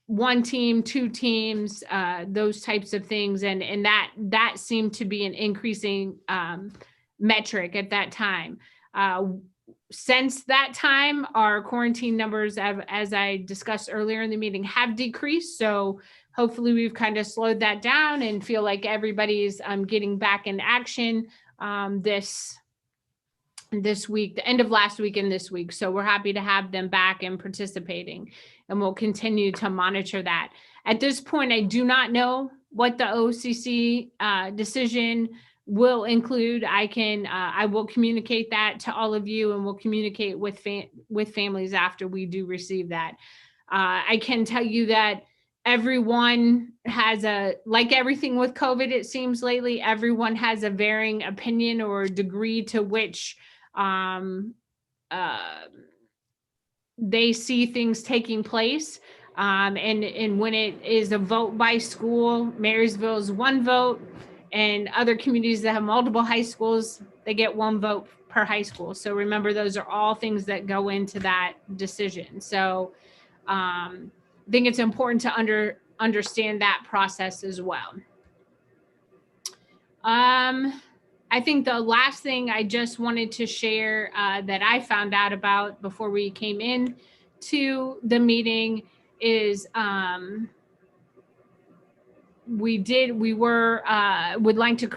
one team, two teams, those types of things. And that seemed to be an increasing metric at that time. Since that time, our quarantine numbers, as I discussed earlier in the meeting, have decreased. So hopefully we've kind of slowed that down and feel like everybody's getting back in action this week, the end of last week and this week. So we're happy to have them back and participating, and we'll continue to monitor that. At this point, I do not know what the OCC decision will include. I will communicate that to all of you, and we'll communicate with families after we do receive that. I can tell you that everyone has like everything with COVID, it seems lately, everyone has a varying opinion or degree to which they see things taking place. And when it is a vote by school, Marysville is one vote, and other communities that have multiple high schools, they get one vote per high school. So remember, those are all things that go into that decision. So I think it's important to understand that process as well. I think the last thing I just wanted to share that I found out about before we came in to the meeting is would like to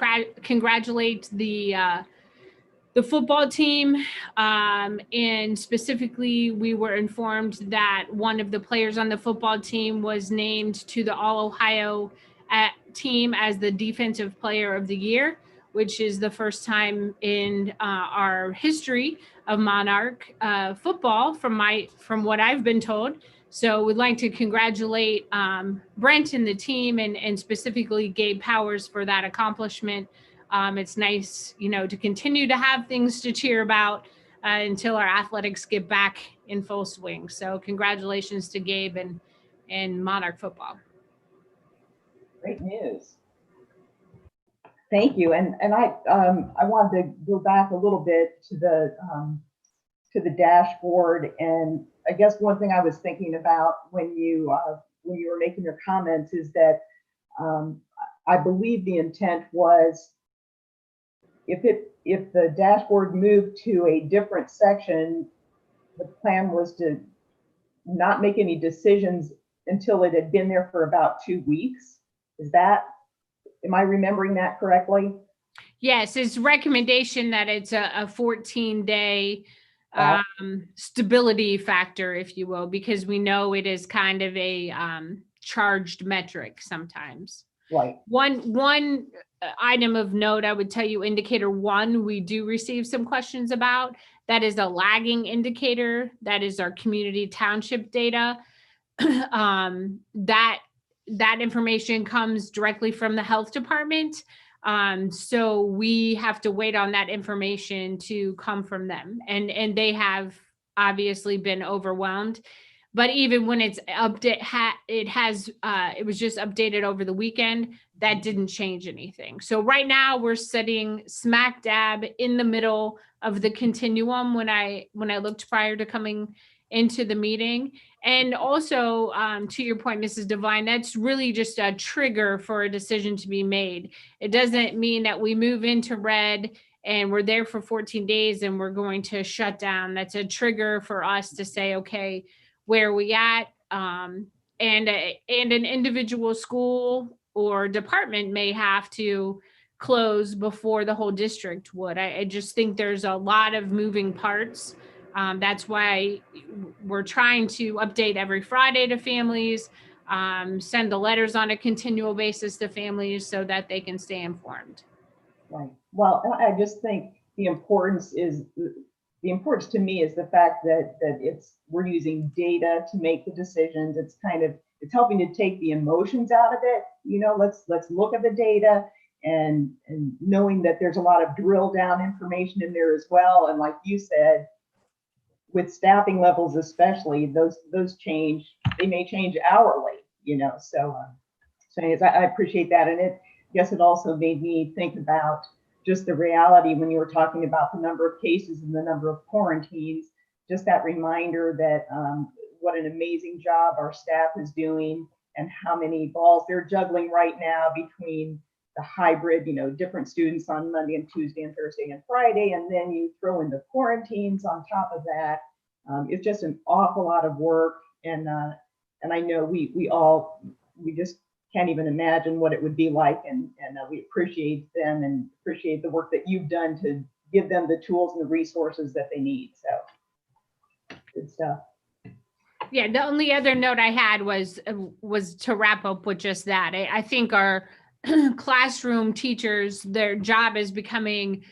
congratulate the football team, and specifically we were informed that one of the players on the football team was named to the All-Ohio team as the Defensive Player of the Year, which is the first time in our history of Monarch football from what I've been told. So we'd like to congratulate Brent and the team, and specifically Gabe Powers for that accomplishment. It's nice, to continue to have things to cheer about until our athletics get back in full swing. So congratulations to Gabe and Monarch football. Great news. Thank you. And I wanted to go back a little bit to the dashboard. And I guess one thing I was thinking about when you were making your comments is that I believe the intent was if the dashboard moved to a different section, the plan was to not make any decisions until it had been there for about 2 weeks. Am I remembering that correctly? Yes, it's recommendation that it's a 14-day stability factor, if you will, because we know it is kind of a charged metric sometimes. Right. One item of note, I would tell you, indicator 1, we do receive some questions about. That is a lagging indicator. That is our community township data. That information comes directly from the health department. So we have to wait on that information to come from them. And they have obviously been overwhelmed. But even when it's it was just updated over the weekend, that didn't change anything. So right now we're sitting smack dab in the middle of the continuum when I looked prior to coming into the meeting. And also, to your point, Mrs. Devine, that's really just a trigger for a decision to be made. It doesn't mean that we move into red and we're there for 14 days and we're going to shut down. That's a trigger for us to say, okay, where are we at? And an individual school or department may have to close before the whole district would. I just think there's a lot of moving parts. That's why we're trying to update every Friday to families, send the letters on a continual basis to families so that they can stay informed. Right. Well, I just think the importance to me is the fact that we're using data to make the decisions. It's helping to take the emotions out of it. Let's look at the data and knowing that there's a lot of drill down information in there as well. And like you said, with staffing levels especially, those change. They may change hourly. So anyways, I appreciate that. And I guess it also made me think about just the reality when you were talking about the number of cases and the number of quarantines, just that reminder that what an amazing job our staff is doing and how many balls they're juggling right now between the hybrid, different students on Monday and Tuesday and Thursday and Friday, and then you throw in the quarantines on top of that. It's just an awful lot of work. And I know we just can't even imagine what it would be like, and we appreciate them and appreciate the work that you've done to give them the tools and the resources that they need. So good stuff. Yeah, the only other note I had was to wrap up with just that. I think our classroom teachers, their job is becoming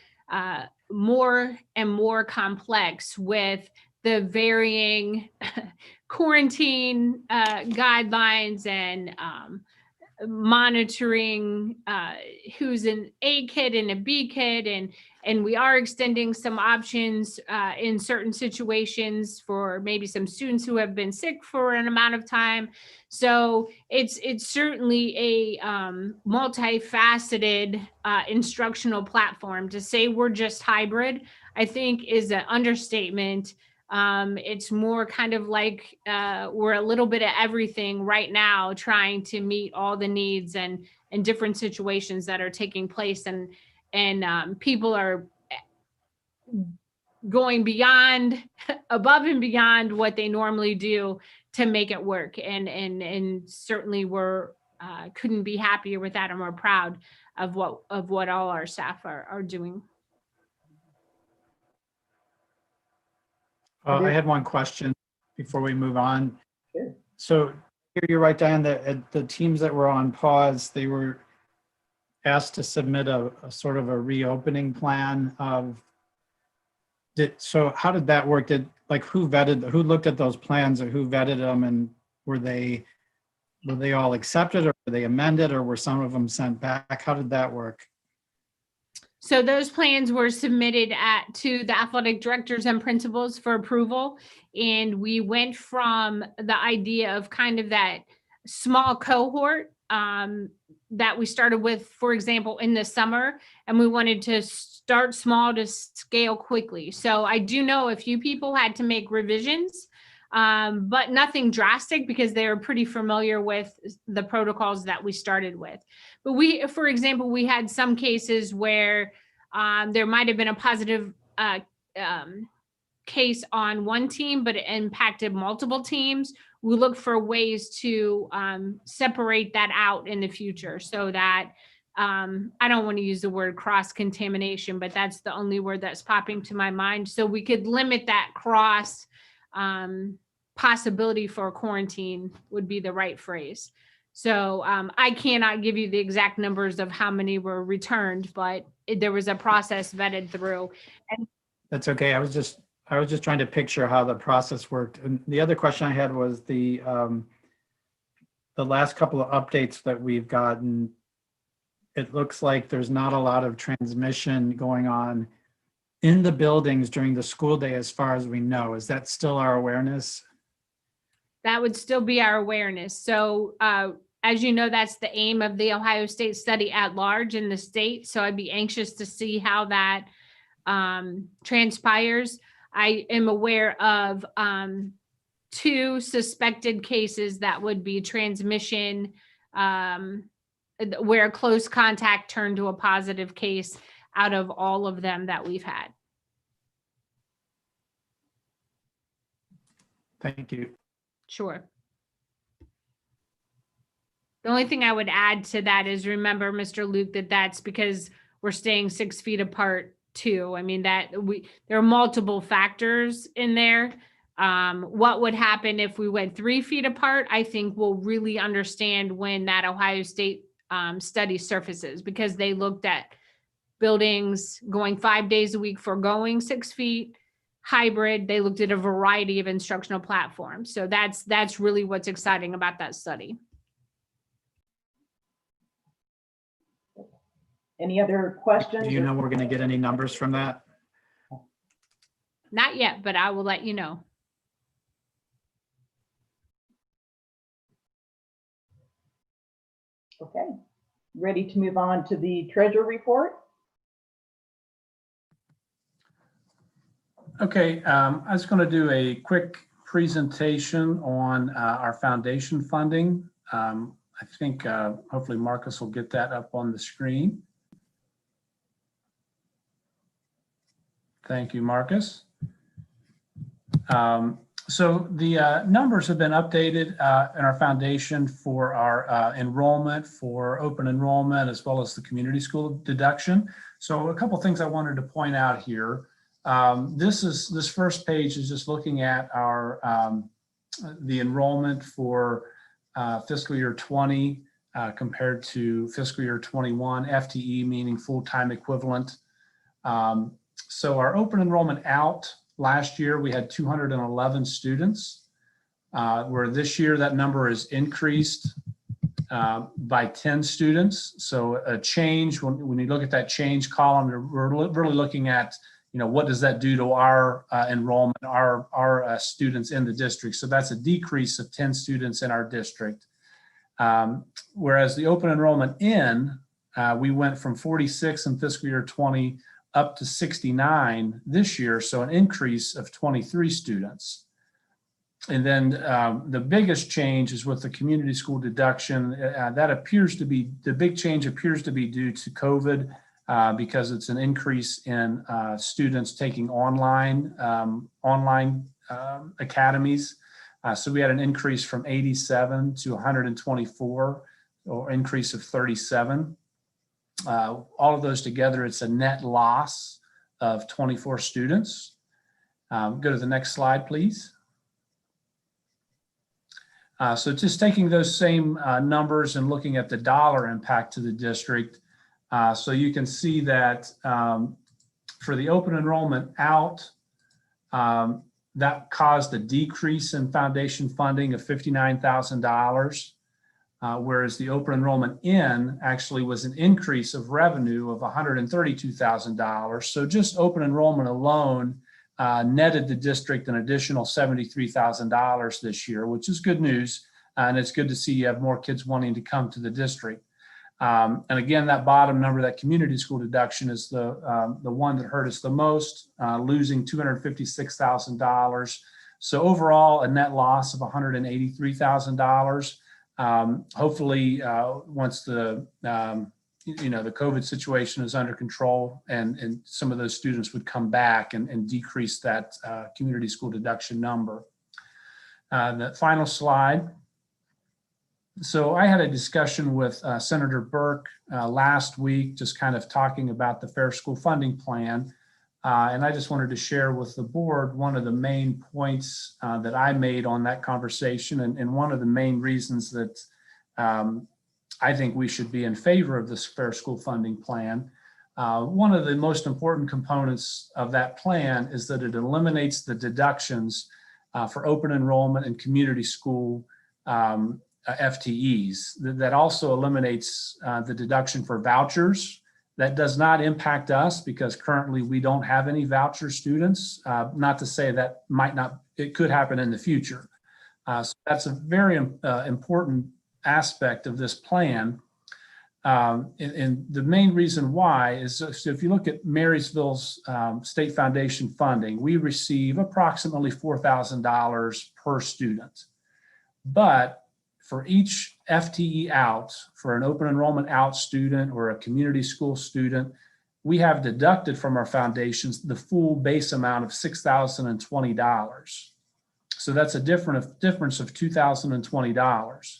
more and more complex with the varying quarantine guidelines and monitoring who's an A kid and a B kid, and we are extending some options in certain situations for maybe some students who have been sick for an amount of time. So it's certainly a multifaceted instructional platform. To say we're just hybrid, I think, is an understatement. It's more kind of like we're a little bit of everything right now, trying to meet all the needs and different situations that are taking place, and people are going beyond, above and beyond what they normally do to make it work. And certainly we're couldn't be happier with that, and we're proud of what all our staff are doing. I had one question before we move on. Sure. So here you're right, Diane, that the teams that were on pause, they were asked to submit a sort of a reopening plan of, so how did that work? Who looked at those plans, or who vetted them, and were they all accepted, or were they amended, or were some of them sent back? How did that work? So those plans were submitted to the athletic directors and principals for approval. And we went from the idea of kind of that small cohort that we started with, for example, in the summer, and we wanted to start small to scale quickly. So I do know a few people had to make revisions, but nothing drastic, because they were pretty familiar with the protocols that we started with. But for example, we had some cases where there might have been a positive case on one team, but it impacted multiple teams. We look for ways to separate that out in the future, so that I don't want to use the word cross-contamination, but that's the only word that's popping to my mind. So we could limit that cross possibility for quarantine would be the right phrase. So I cannot give you the exact numbers of how many were returned, but there was a process vetted through. And That's okay. I was just trying to picture how the process worked. And the other question I had was the last couple of updates that we've gotten. It looks like there's not a lot of transmission going on in the buildings during the school day, as far as we know. Is that still our awareness? that would still be our awareness. So as you know, that's the aim of the Ohio State study at large in the state. So I'd be anxious to see how that transpires. I am aware of 2 suspected cases that would be transmission, where close contact turned to a positive case out of all of them that we've had. Thank you. Sure. The only thing I would add to that is, remember, Mr. Luke, that's because we're staying 6 feet apart too. I mean, there are multiple factors in there. What would happen if we went 3 feet apart? I think we'll really understand when that Ohio State study surfaces, because they looked at buildings going 5 days a week for going 6 feet, hybrid. They looked at a variety of instructional platforms. So that's really what's exciting about that study. Any other questions? Do you know we're going to get any numbers from that? Not yet, but I will let you know. Okay, ready to move on to the treasurer report? Okay, I was going to do a quick presentation on our foundation funding. I think hopefully Marcus will get that up on the screen. Thank you, Marcus. So the numbers have been updated in our foundation for our enrollment, for open enrollment, as well as the community school deduction. So a couple things I wanted to point out here. This first page is just looking at our the enrollment for fiscal year 20 compared to fiscal year 21, FTE meaning full-time equivalent. So our open enrollment out last year, we had 211 students. where this year that number is increased by 10 students. So a change, when you look at that change column, we're really looking at, what does that do to our enrollment, our students in the district. So that's a decrease of 10 students in our district. Whereas the open enrollment in, we went from 46 in fiscal year 20 up to 69 this year. So an increase of 23 students. And then the biggest change is with the community school deduction. That appears to be, the big change appears to be due to COVID because it's an increase in students taking online academies. So we had an increase from 87 to 124, or increase of 37. All of those together, it's a net loss of 24 students. Go to the next slide, please. So just taking those same numbers and looking at the dollar impact to the district. So you can see that for the open enrollment out, that caused a decrease in foundation funding of $59,000, whereas the open enrollment in actually was an increase of revenue of $132,000. So just open enrollment alone netted the district an additional $73,000 this year, which is good news. And it's good to see you have more kids wanting to come to the district. And again, that bottom number, that community school deduction, is the one that hurt us the most, losing $256,000. So overall, a net loss of $183,000. Hopefully, once the the COVID situation is under control, and some of those students would come back and decrease that community school deduction number. The final slide. So I had a discussion with Senator Burke last week, just kind of talking about the Fair School Funding Plan. And I just wanted to share with the board one of the main points that I made on that conversation, and one of the main reasons that I think we should be in favor of this Fair School Funding Plan. One of the most important components of that plan is that it eliminates the deductions for open enrollment and community school FTEs. That also eliminates the deduction for vouchers. That does not impact us because currently we don't have any voucher students. Not to say that it could happen in the future. So that's a very important aspect of this plan. And the main reason why is, so if you look at Marysville's state foundation funding, we receive approximately $4,000 per student. But for each FTE out, for an open enrollment out student or a community school student, we have deducted from our foundations the full base amount of $6,020. So that's a difference of $2,020.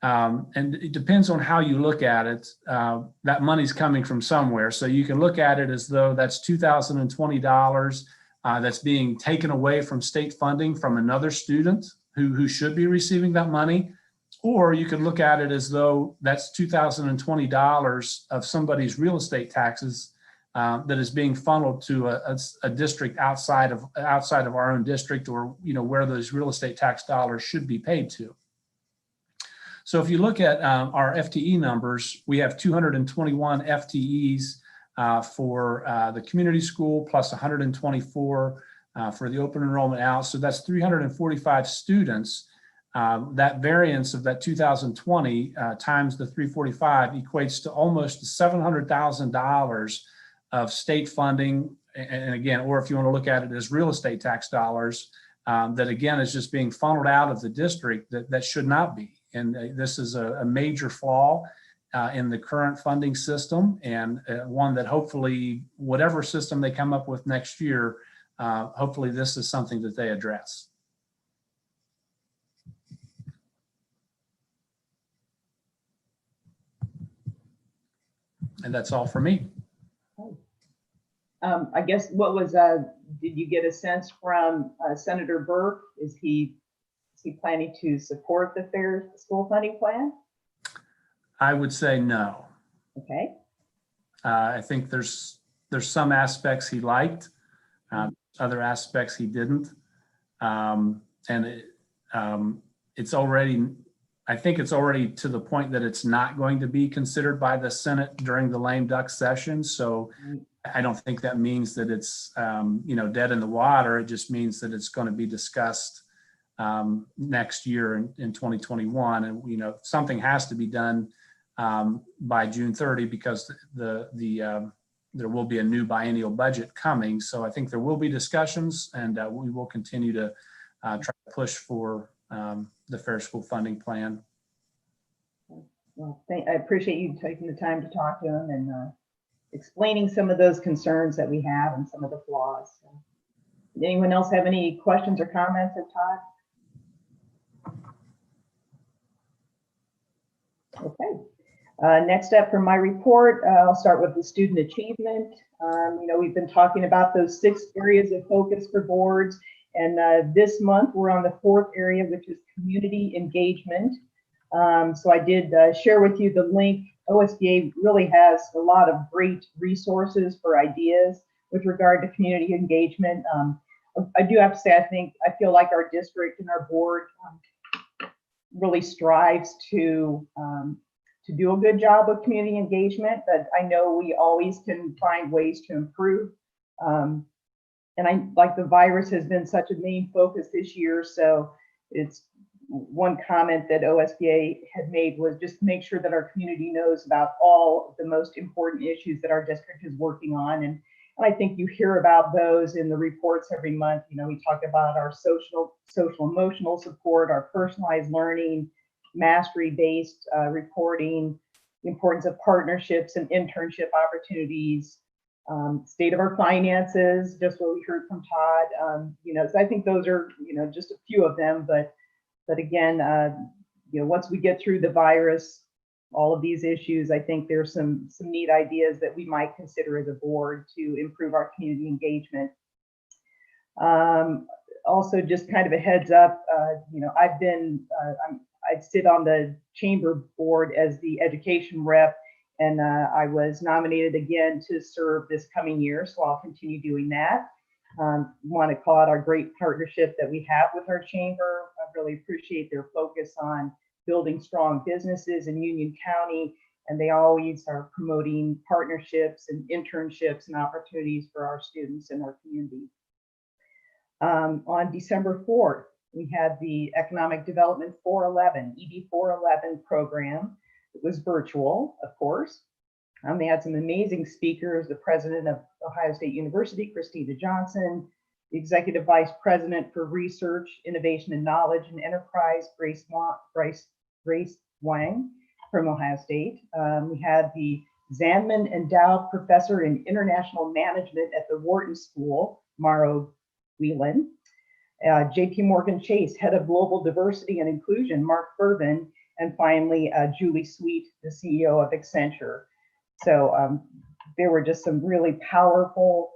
And it depends on how you look at it. That money's coming from somewhere. So you can look at it as though that's $2,020 that's being taken away from state funding from another student who should be receiving that money. Or you could look at it as though that's $2,020 of somebody's real estate taxes that is being funneled to a district outside of our own district, or where those real estate tax dollars should be paid to. So if you look at our FTE numbers, we have 221 FTEs for the community school, plus 124 for the open enrollment out. So that's 345 students. That variance of that 2020 times the 345 equates to almost $700,000 of state funding. And again, or if you want to look at it as real estate tax dollars, that again is just being funneled out of the district that should not be. And this is a major flaw in the current funding system, and one that hopefully, whatever system they come up with next year, hopefully this is something that they address. And that's all for me. I guess what was, did you get a sense from Senator Burke? Is he planning to support the Fair School Funding Plan? I would say no. Okay. I think there's some aspects he liked, other aspects he didn't. And it's already, I think it's already to the point that it's not going to be considered by the Senate during the lame duck session. So I don't think that means that it's, dead in the water. It just means that it's going to be discussed next year in 2021. And, something has to be done by June 30 because there will be a new biennial budget coming. So I think there will be discussions, and we will continue to try to push for the Fair School Funding Plan. Well, I appreciate you taking the time to talk to them and explaining some of those concerns that we have and some of the flaws. So, anyone else have any questions or comments of Todd? Okay. Next up from my report, I'll start with the student achievement. We've been talking about those 6 areas of focus for boards. And this month, we're on the 4th area, which is community engagement. So I did share with you the link. OSBA really has a lot of great resources for ideas with regard to community engagement. I do have to say, I feel like our district and our board really strives to do a good job of community engagement, but I know we always can find ways to improve. And the virus has been such a main focus this year. So it's one comment that OSBA had made was just to make sure that our community knows about all of the most important issues that our district is working on. And I think you hear about those in the reports every month. We talk about our social emotional support, our personalized learning, mastery-based reporting, the importance of partnerships and internship opportunities, state of our finances, just what we heard from Todd. So I think those are, just a few of them, but again, once we get through the virus, all of these issues, I think there's some neat ideas that we might consider as a board to improve our community engagement. Also, just kind of a heads up, I sit on the chamber board as the education rep, and I was nominated again to serve this coming year, so I'll continue doing that. Want to call out our great partnership that we have with our chamber. I really appreciate their focus on building strong businesses in Union County, and they always are promoting partnerships and internships and opportunities for our students in our community. On December 4th, we had the Economic Development 411, ED 411 program. It was virtual, of course. They had some amazing speakers, the president of Ohio State University, Christina Johnson, the executive vice president for research, innovation and knowledge and enterprise, Grace Wang from Ohio State. We had the Zanman Endowed Professor in International Management at the Wharton School, Mauro Whelan. JP Morgan Chase, head of global diversity and inclusion, Mark Furban, and finally, Julie Sweet, the CEO of Accenture. So there were just some really powerful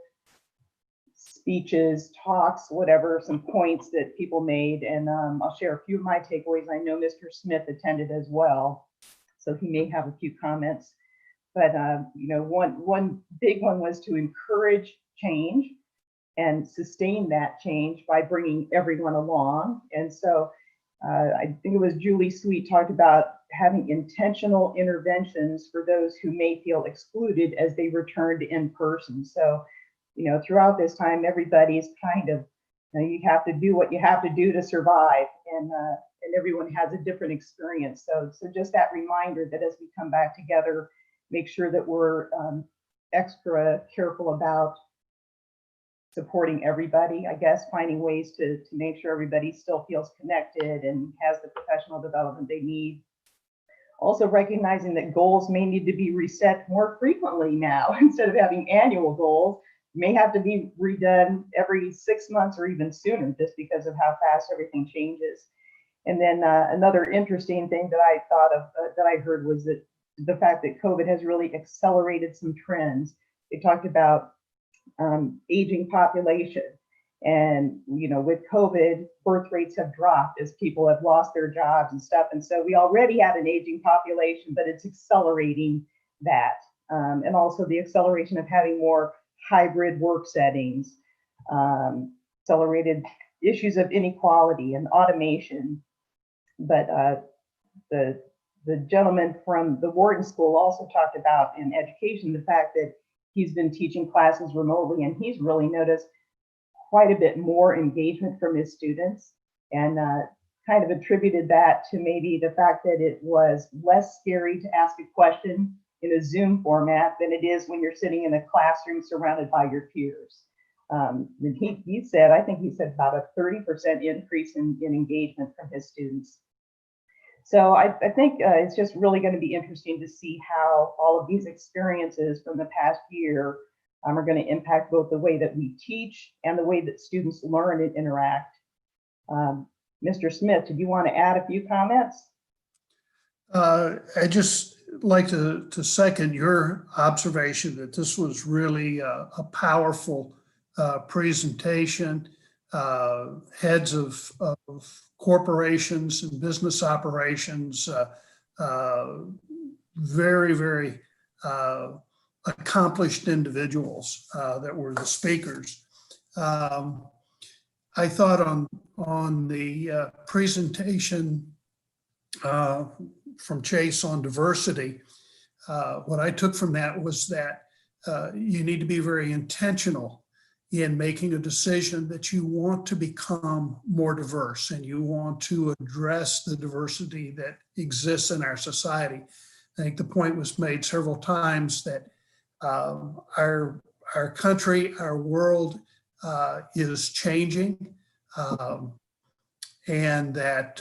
speeches, talks, whatever, some points that people made. And I'll share a few of my takeaways. I know Mr. Smith attended as well, so he may have a few comments. But one big one was to encourage change and sustain that change by bringing everyone along. And so I think it was Julie Sweet talked about having intentional interventions for those who may feel excluded as they return to in person. So, throughout this time, everybody's kind of, you have to do what you have to do to survive, and everyone has a different experience. So just that reminder that as we come back together, make sure that we're extra careful about supporting everybody, I guess, finding ways to make sure everybody still feels connected and has the professional development they need. Also recognizing that goals may need to be reset more frequently now. Instead of having annual goals, may have to be redone every 6 months or even sooner, just because of how fast everything changes. And then another interesting thing that I thought of, that I heard, was that the fact that COVID has really accelerated some trends. They talked about aging population, and with COVID, birth rates have dropped as people have lost their jobs and stuff, and so we already had an aging population, but it's accelerating that, and also the acceleration of having more hybrid work settings, accelerated issues of inequality and automation. But the gentleman from the Wharton School also talked about in education the fact that he's been teaching classes remotely, and he's really noticed quite a bit more engagement from his students, and kind of attributed that to maybe the fact that it was less scary to ask a question in a Zoom format than it is when you're sitting in a classroom surrounded by your peers. And he said, I think he said about a 30% increase in engagement from his students. So I think it's just really going to be interesting to see how all of these experiences from the past year are going to impact both the way that we teach and the way that students learn and interact. Mr. Smith, did you want to add a few comments? I just like to second your observation that this was really a powerful presentation. Heads of corporations and business operations, very, very accomplished individuals that were the speakers. I thought on the presentation from Chase on diversity, what I took from that was that you need to be very intentional in making a decision that you want to become more diverse and you want to address the diversity that exists in our society. I think the point was made several times that our country, our world is changing, and that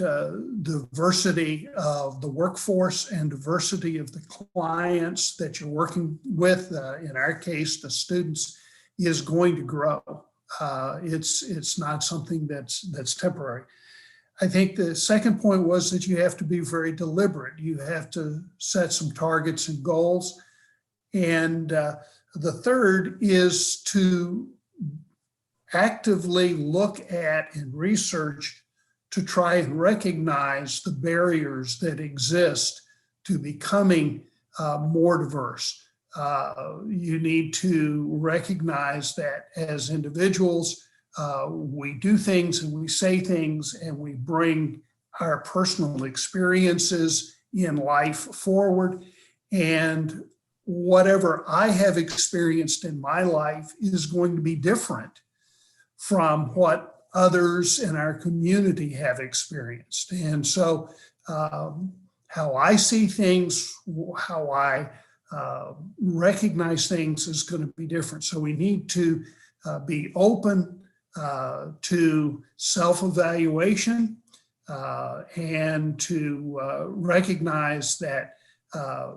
diversity of the workforce and diversity of the clients that you're working with, in our case, the students, is going to grow. It's not something that's temporary. I think the second point was that you have to be very deliberate. You have to set some targets and goals. And the third is to actively look at and research to try and recognize the barriers that exist to becoming more diverse. You need to recognize that as individuals, we do things and we say things and we bring our personal experiences in life forward. And whatever I have experienced in my life is going to be different from what others in our community have experienced. And so how I see things, how I recognize things is going to be different. So we need to be open to self-evaluation and to recognize that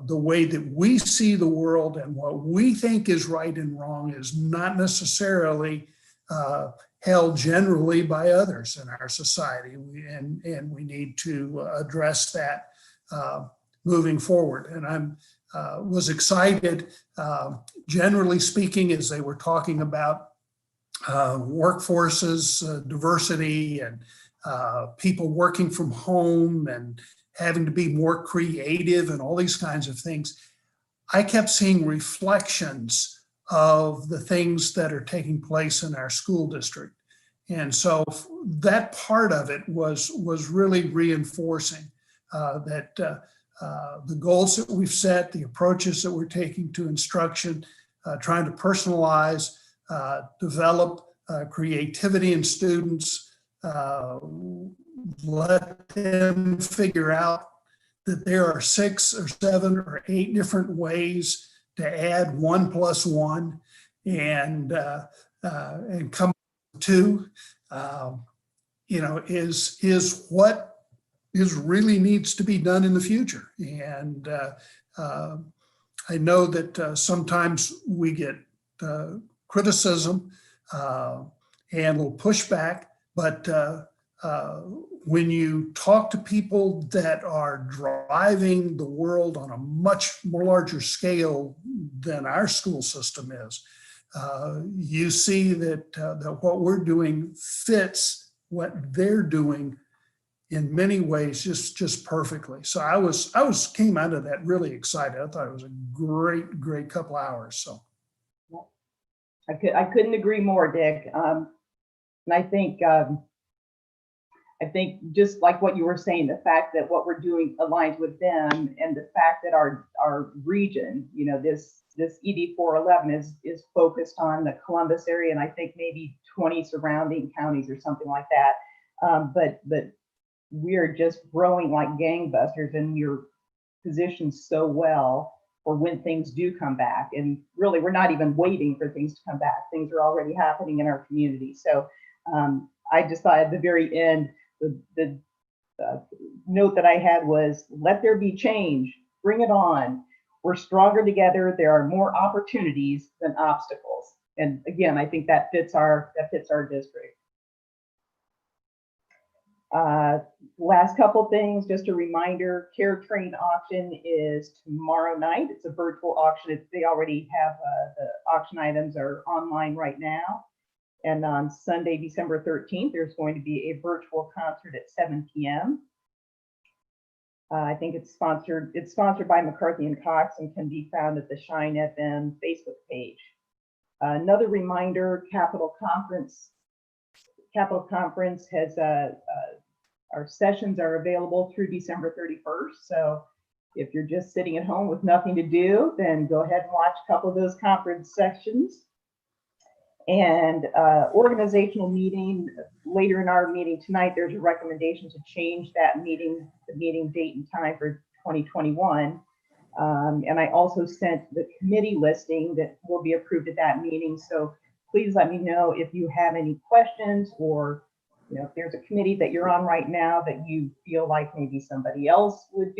the way that we see the world and what we think is right and wrong is not necessarily held generally by others in our society. And we need to address that moving forward. And I'm was excited, generally speaking, as they were talking about workforces, diversity, and people working from home and having to be more creative and all these kinds of things. I kept seeing reflections of the things that are taking place in our school district. And so that part of it was really reinforcing that the goals that we've set, the approaches that we're taking to instruction, trying to personalize, develop creativity in students, let them figure out that there are 6 or 7 or 8 different ways to add 1 + 1 and come to, is what really needs to be done in the future. And I know that sometimes we get criticism and a little pushback, but when you talk to people that are driving the world on a much more larger scale than our school system is, you see that what we're doing fits what they're doing in many ways just perfectly. So I came out of that really excited. I thought it was a great couple hours. So I couldn't agree more, Dick. And I think I think just like what you were saying, the fact that what we're doing aligns with them, and the fact that our region, you know, this ED 411 is focused on the Columbus area, and I think maybe 20 surrounding counties or something like that. But we're just growing like gangbusters, and we're positioned so well for when things do come back. And really, we're not even waiting for things to come back. Things are already happening in our community. So I just thought at the very end, the note that I had was, let there be change, bring it on. We're stronger together. There are more opportunities than obstacles. And again, I think that fits our district. Last couple things, just a reminder, Care Train auction is tomorrow night. It's a virtual auction. They already have the auction items are online right now. And on Sunday, December 13th, there's going to be a virtual concert at 7 p.m. I think it's sponsored by McCarthy and Cox and can be found at the Shine FM Facebook page. Another reminder, Capitol Conference has our sessions are available through December 31st. So if you're just sitting at home with nothing to do, then go ahead and watch a couple of those conference sessions. And organizational meeting, later in our meeting tonight, there's a recommendation to change the meeting date and time for 2021. And I also sent the committee listing that will be approved at that meeting. So please let me know if you have any questions, or if there's a committee that you're on right now that you feel like maybe somebody else would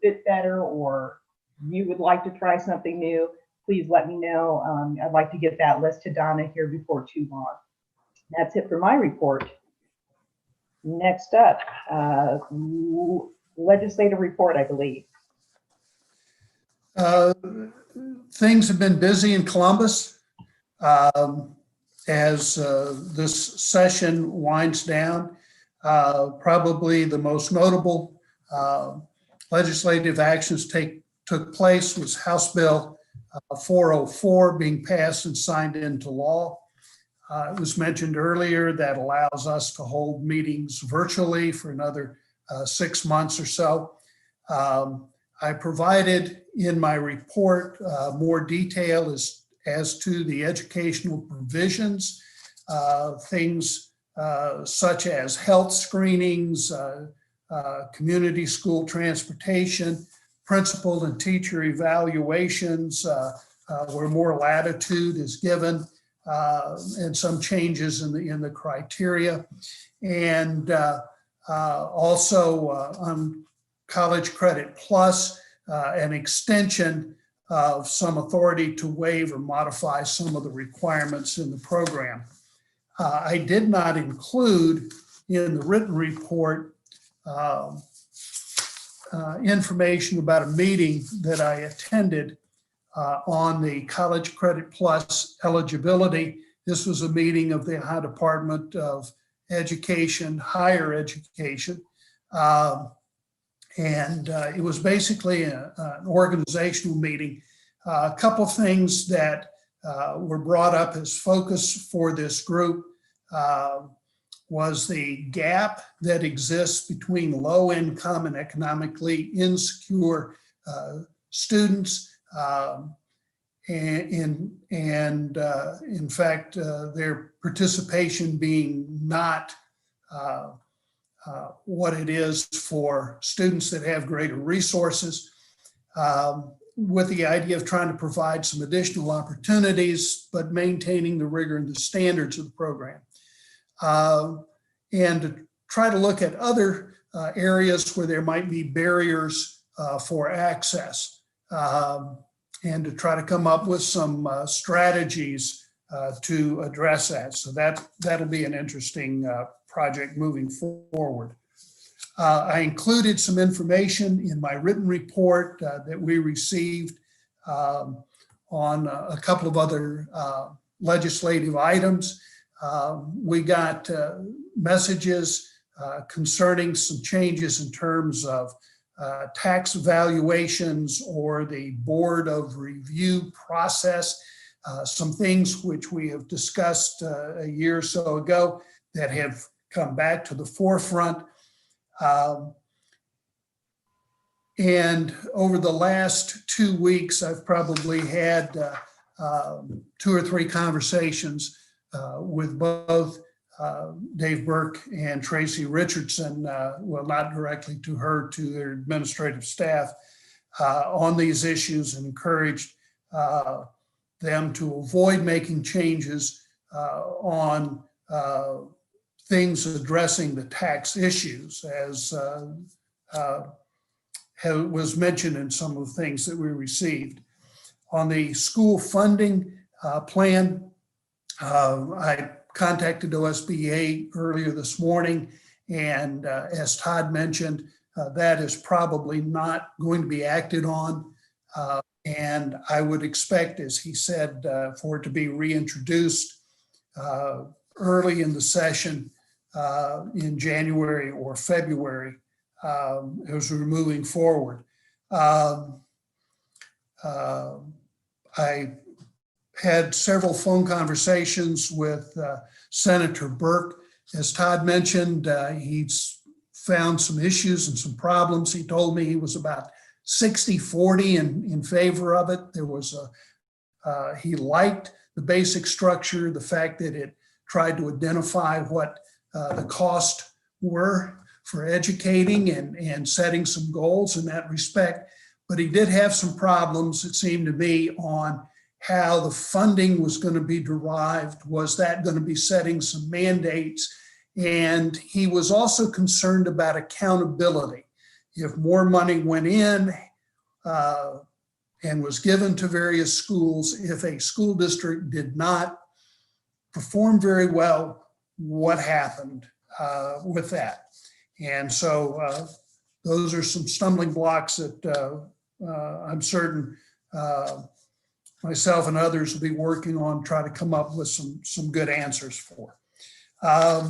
fit better, or you would like to try something new. Please let me know. I'd like to get that list to Donna here before too long. That's it for my report. Next up, legislative report, I believe. Things have been busy in Columbus as this session winds down. Probably the most notable legislative actions took place was House Bill 404 being passed and signed into law. It was mentioned earlier that allows us to hold meetings virtually for another 6 months or so. I provided in my report more detail as to the educational provisions, things such as health screenings, community school transportation, principal and teacher evaluations, where more latitude is given, and some changes in the criteria. And also on College Credit Plus, an extension of some authority to waive or modify some of the requirements in the program. I did not include in the written report information about a meeting that I attended on the College Credit Plus eligibility. This was a meeting of the Ohio Department of Education, Higher Education. And it was basically an organizational meeting. A couple of things that were brought up as focus for this group was the gap that exists between low income and economically insecure students. And in fact, their participation being not what it is for students that have greater resources, with the idea of trying to provide some additional opportunities, but maintaining the rigor and the standards of the program. And to try to look at other areas where there might be barriers for access, and to try to come up with some strategies to address that. So that'll be an interesting project moving forward. I included some information in my written report that we received on a couple of other legislative items. We got messages concerning some changes in terms of tax valuations or the board of review process, some things which we have discussed a year or so ago that have come back to the forefront. And over the last 2 weeks, I've probably had 2 or 3 conversations with both Dave Burke and Tracy Richardson, well, not directly to her, to their administrative staff, on these issues, and encouraged them to avoid making changes on things addressing the tax issues, as was mentioned in some of the things that we received. On the school funding plan, I contacted OSBA earlier this morning, and as Todd mentioned, that is probably not going to be acted on. And I would expect, as he said, for it to be reintroduced early in the session in January or February as we're moving forward. I had several phone conversations with Senator Burke. As Todd mentioned, he's found some issues and some problems. He told me he was about 60-40 in favor of it. There was he liked the basic structure, the fact that it tried to identify what the costs were for educating and setting some goals in that respect. But he did have some problems, it seemed to me, on how the funding was going to be derived. Was that going to be setting some mandates? And he was also concerned about accountability. If more money went in and was given to various schools, if a school district did not perform very well, what happened with that? And so those are some stumbling blocks that I'm certain myself and others will be working on, try to come up with some good answers for. I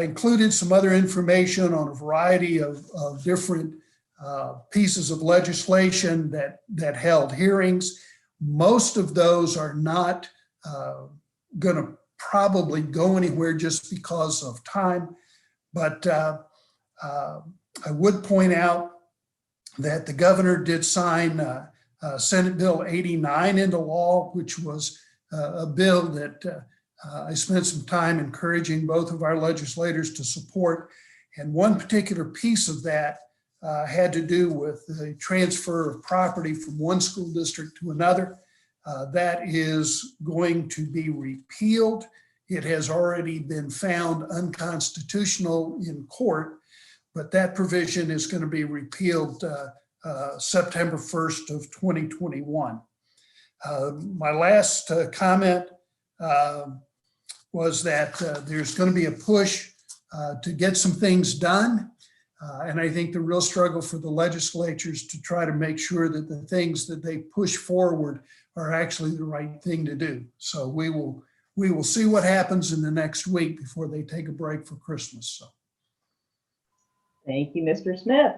included some other information on a variety of different pieces of legislation that held hearings. Most of those are not going to probably go anywhere just because of time, but I would point out that the governor did sign Senate Bill 89 into law, which was a bill that I spent some time encouraging both of our legislators to support. And one particular piece of that had to do with the transfer of property from one school district to another. That is going to be repealed. It has already been found unconstitutional in court, but that provision is going to be repealed September 1st of 2021. My last comment was that there's going to be a push to get some things done. And I think the real struggle for the legislatures to try to make sure that the things that they push forward are actually the right thing to do. So we will see what happens in the next week before they take a break for Christmas. So. Thank you, Mr. Smith.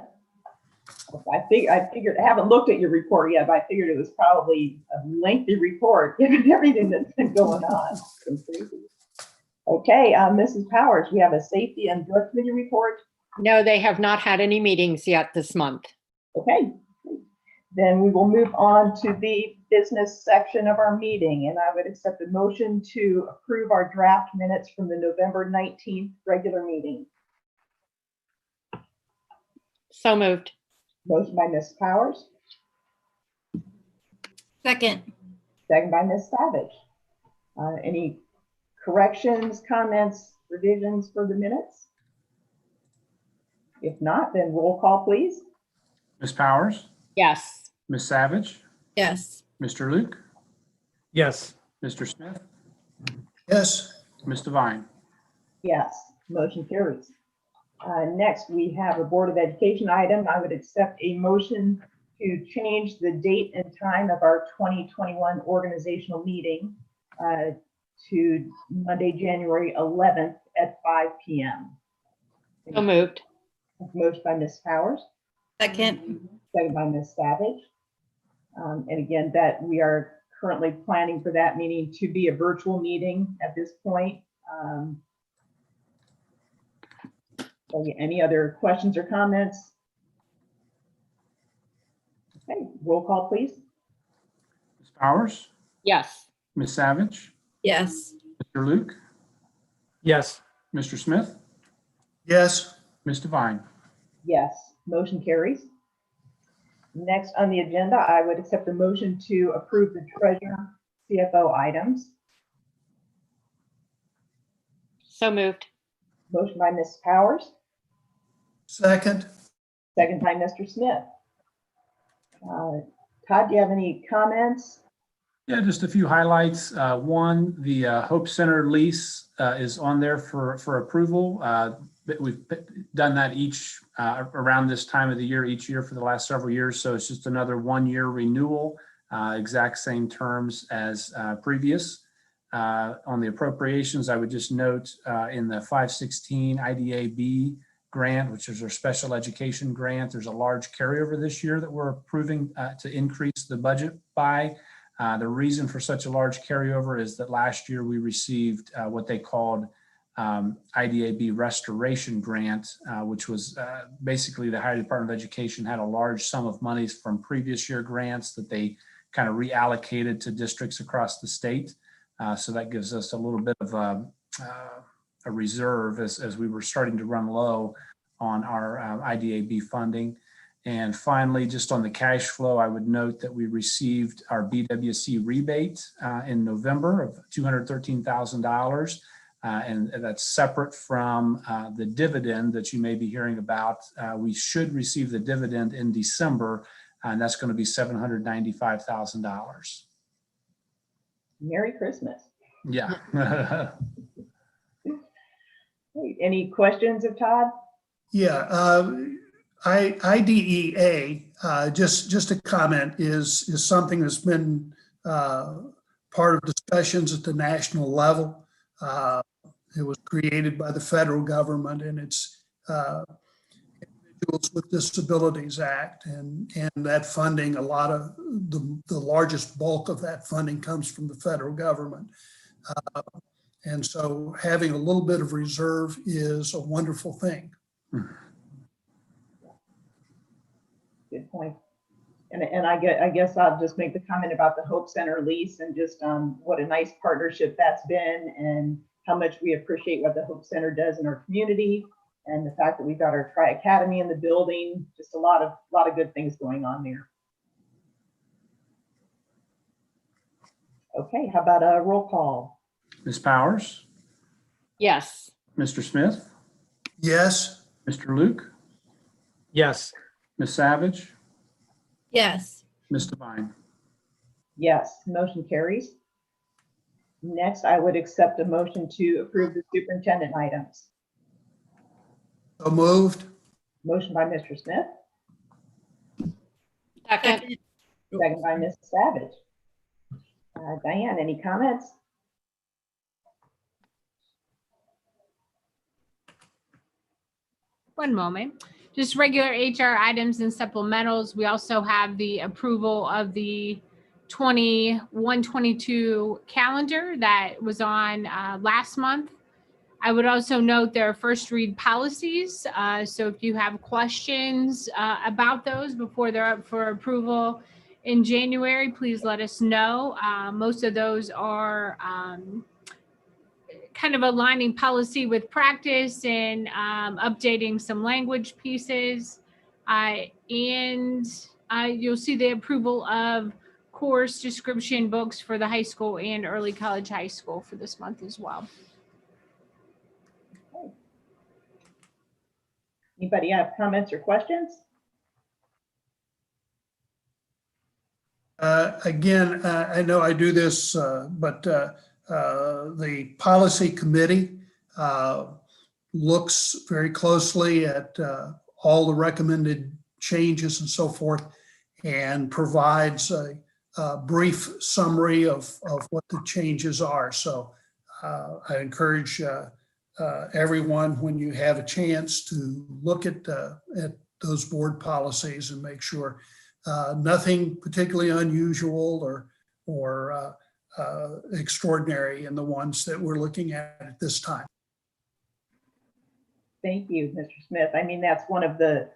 I figured, I haven't looked at your report yet, but I figured it was probably a lengthy report given everything that's been going on. Okay, Mrs. Powers, we have a safety and drug committee report. No, they have not had any meetings yet this month. Okay, then we will move on to the business section of our meeting, and I would accept a motion to approve our draft minutes from the November 19th regular meeting. So moved. Motion by Ms. Powers, Second. second by Ms. Savage. Any corrections, comments, revisions for the minutes? If not, then roll call, please. Ms. Powers, Yes. Ms. Savage, Yes. Mr. Luke, Yes. Mr. Smith, Yes. Ms. Devine. Yes, motion carries. Next, we have a Board of Education item. I would accept a motion to change the date and time of our 2021 organizational meeting to Monday, January 11th at 5 p.m. So moved. Motion by Ms. Powers, Second. second by Ms. Savage. And again, that we are currently planning for that meeting to be a virtual meeting at this point. Any other questions or comments? Okay, roll call, please. Ms. Powers, Yes. Ms. Savage, Yes. Mr. Luke, Yes. Mr. Smith, Yes. Ms. Devine. Yes, motion carries. Next on the agenda, I would accept a motion to approve the treasurer CFO items. So moved. Motion by Ms. Powers, Second. second by Mr. Smith. Todd, do you have any comments? Yeah, just a few highlights. One, the Hope Center lease is on there for approval. We've done that each around this time of the year, each year for the last several years. So it's just another 1-year renewal, exact same terms as previous. On the appropriations, I would just note in the 516 IDA-B grant, which is our special education grant, there's a large carryover this year that we're approving to increase the budget by. The reason for such a large carryover is that last year we received what they called IDA-B restoration grant, which was basically the Ohio Department of Education had a large sum of monies from previous year grants that they kind of reallocated to districts across the state. So that gives us a little bit of a reserve as we were starting to run low on our IDA-B funding. And finally, just on the cash flow, I would note that we received our BWC rebate in November of $213,000. And that's separate from the dividend that you may be hearing about. We should receive the dividend in December, and that's going to be $795,000. Merry Christmas. Yeah. Any questions of Todd? Yeah. IDEA, just a comment, is something that's been part of discussions at the national level. It was created by the federal government, and it's Individuals with Disabilities Act, and that funding, a lot of the largest bulk of that funding comes from the federal government. And so having a little bit of reserve is a wonderful thing. Good point. And I guess I'll just make the comment about the Hope Center lease and just what a nice partnership that's been, and how much we appreciate what the Hope Center does in our community, and the fact that we've got our Tri Academy in the building. Just a lot of good things going on there. Okay, how about a roll call? Ms. Powers, Yes. Mr. Smith, Yes. Mr. Luke, Yes. Ms. Savage, Yes. Ms. Devine. Yes, motion carries. Next, I would accept a motion to approve the superintendent items. So moved. Motion by Mr. Smith, Second. second by Ms. Savage. Diane, any comments? One moment. Just regular HR items and supplementals. We also have the approval of the 21-22 calendar that was on last month. I would also note there are first read policies. So if you have questions about those before they're up for approval in January, please let us know. Most of those are kind of aligning policy with practice and updating some language pieces. And you'll see the approval of course description books for the high school and early college high school for this month as well. Anybody have comments or questions? Again, I know I do this, but the policy committee looks very closely at all the recommended changes and so forth, and provides a brief summary of what the changes are. So I encourage everyone, when you have a chance, to look at those board policies and make sure nothing particularly unusual or extraordinary in the ones that we're looking at this time. Thank you, Mr. Smith. I mean, that's one of the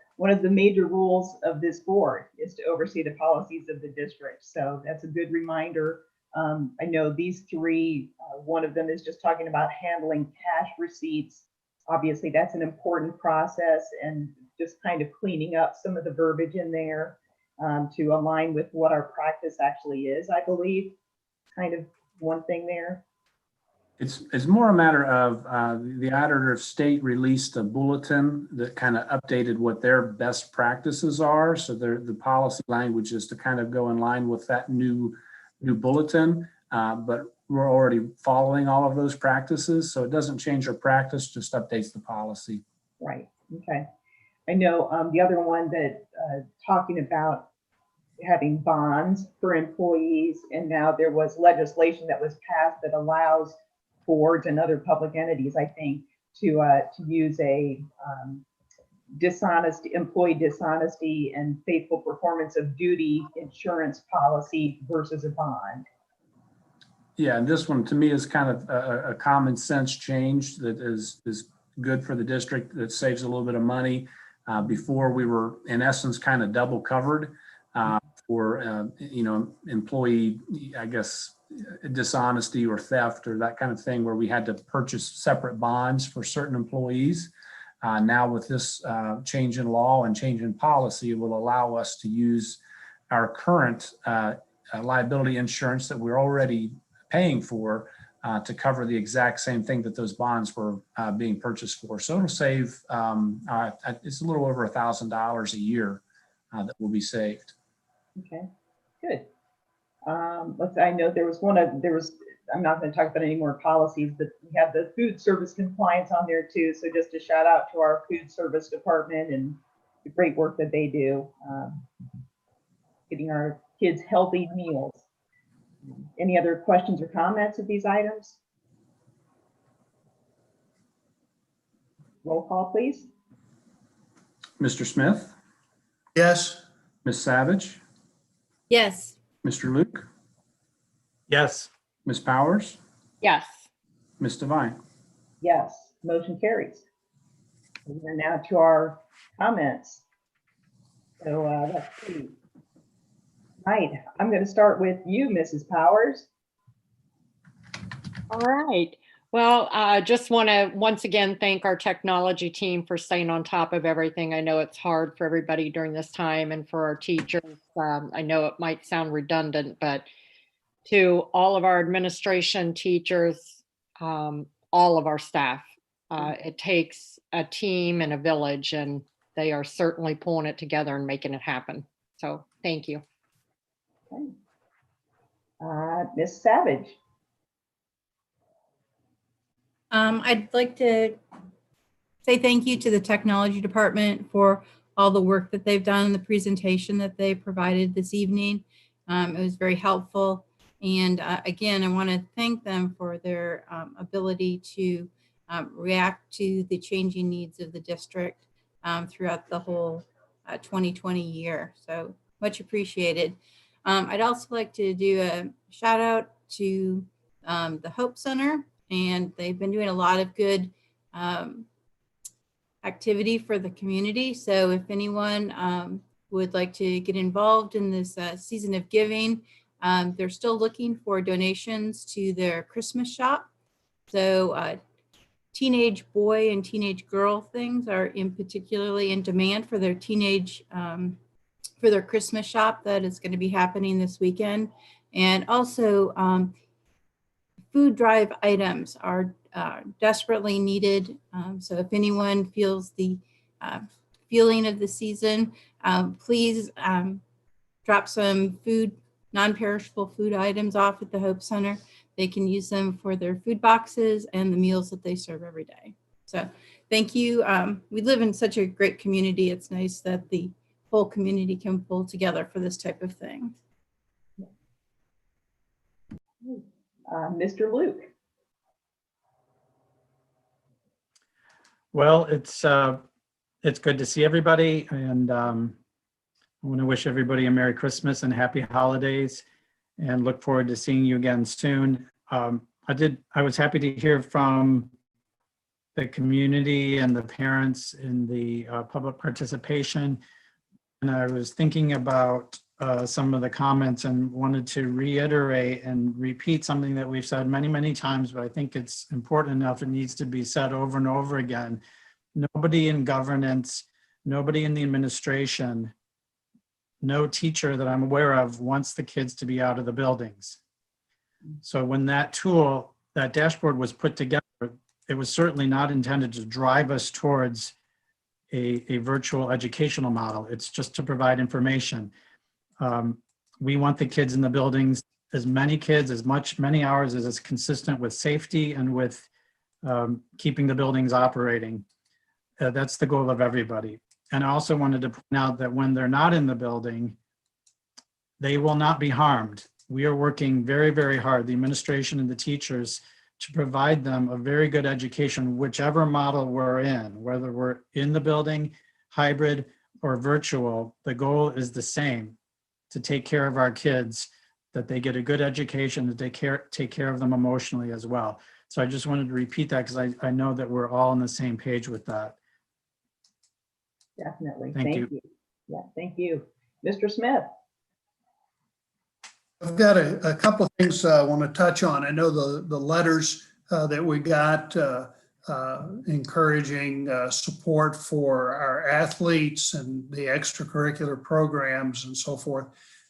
major rules of this board is to oversee the policies of the district. So that's a good reminder. I know these three, one of them is just talking about handling cash receipts. Obviously, that's an important process, and just kind of cleaning up some of the verbiage in there to align with what our practice actually is, I believe. Kind of one thing there. It's more a matter of the Auditor of State released a bulletin that kind of updated what their best practices are. So the policy language is to kind of go in line with that new bulletin, but we're already following all of those practices. So it doesn't change our practice, just updates the policy. Right. Okay. I know the other one that talking about having bonds for employees, and now there was legislation that was passed that allows boards and other public entities, I think, to use a employee dishonesty and faithful performance of duty insurance policy versus a bond. Yeah, and this one to me is kind of a common sense change that is good for the district, that saves a little bit of money. Before we were in essence kind of double covered for employee, I guess, dishonesty or theft or that kind of thing, where we had to purchase separate bonds for certain employees. Now with this change in law and change in policy, it will allow us to use our current liability insurance that we're already paying for to cover the exact same thing that those bonds were being purchased for. So it'll save, it's a little over $1,000 a year that will be saved. Okay, good. I know I'm not going to talk about any more policies, but we have the food service compliance on there too. So just a shout out to our food service department and the great work that they do, getting our kids healthy meals. Any other questions or comments of these items? Roll call, please. Mr. Smith, Yes. Ms. Savage, Yes. Mr. Luke, Yes. Ms. Powers, Yes. Ms. Devine. Yes, motion carries. We're now to our comments. So let's see. Right, I'm going to start with you, Mrs. Powers. All right. Well, I just want to once again thank our technology team for staying on top of everything. I know it's hard for everybody during this time, and for our teachers. I know it might sound redundant, but to all of our administration, teachers, all of our staff, it takes a team and a village, and they are certainly pulling it together and making it happen. So thank you. Okay. Ms. Savage. I'd like to say thank you to the technology department for all the work that they've done in the presentation that they provided this evening. It was very helpful. And again, I want to thank them for their ability to react to the changing needs of the district throughout the whole 2020 year. So much appreciated. I'd also like to do a shout out to the Hope Center, and they've been doing a lot of good activity for the community. So if anyone would like to get involved in this season of giving, they're still looking for donations to their Christmas shop. So teenage boy and teenage girl things are particularly in demand for their for their Christmas shop that is going to be happening this weekend. And also food drive items are desperately needed. So if anyone feels the feeling of the season, please drop some non-perishable food items off at the Hope Center. They can use them for their food boxes and the meals that they serve every day. So thank you. We live in such a great community. It's nice that the whole community can pull together for this type of thing. Mr. Luke. Well, it's good to see everybody, and I want to wish everybody a Merry Christmas and Happy Holidays. and look forward to seeing you again soon. I was happy to hear from the community and the parents in the public participation. And I was thinking about some of the comments and wanted to reiterate and repeat something that we've said many, many times, but I think it's important enough. It needs to be said over and over again. Nobody in governance, nobody in the administration, no teacher that I'm aware of wants the kids to be out of the buildings. So when that tool, that dashboard was put together, it was certainly not intended to drive us towards a virtual educational model. It's just to provide information. We want the kids in the buildings, as many kids, many hours as is consistent with safety and with keeping the buildings operating. That's the goal of everybody. And I also wanted to point out that when they're not in the building, they will not be harmed. We are working very, very hard, the administration and the teachers, to provide them a very good education, whichever model we're in, whether we're in the building, hybrid, or virtual. The goal is the same, to take care of our kids, that they get a good education, that they take care of them emotionally as well. So I just wanted to repeat that because I know that we're all on the same page with that. Definitely. Thank you. Yeah, thank you. Mr. Smith. I've got a couple of things I want to touch on. I know the letters that we got encouraging support for our athletes and the extracurricular programs and so forth.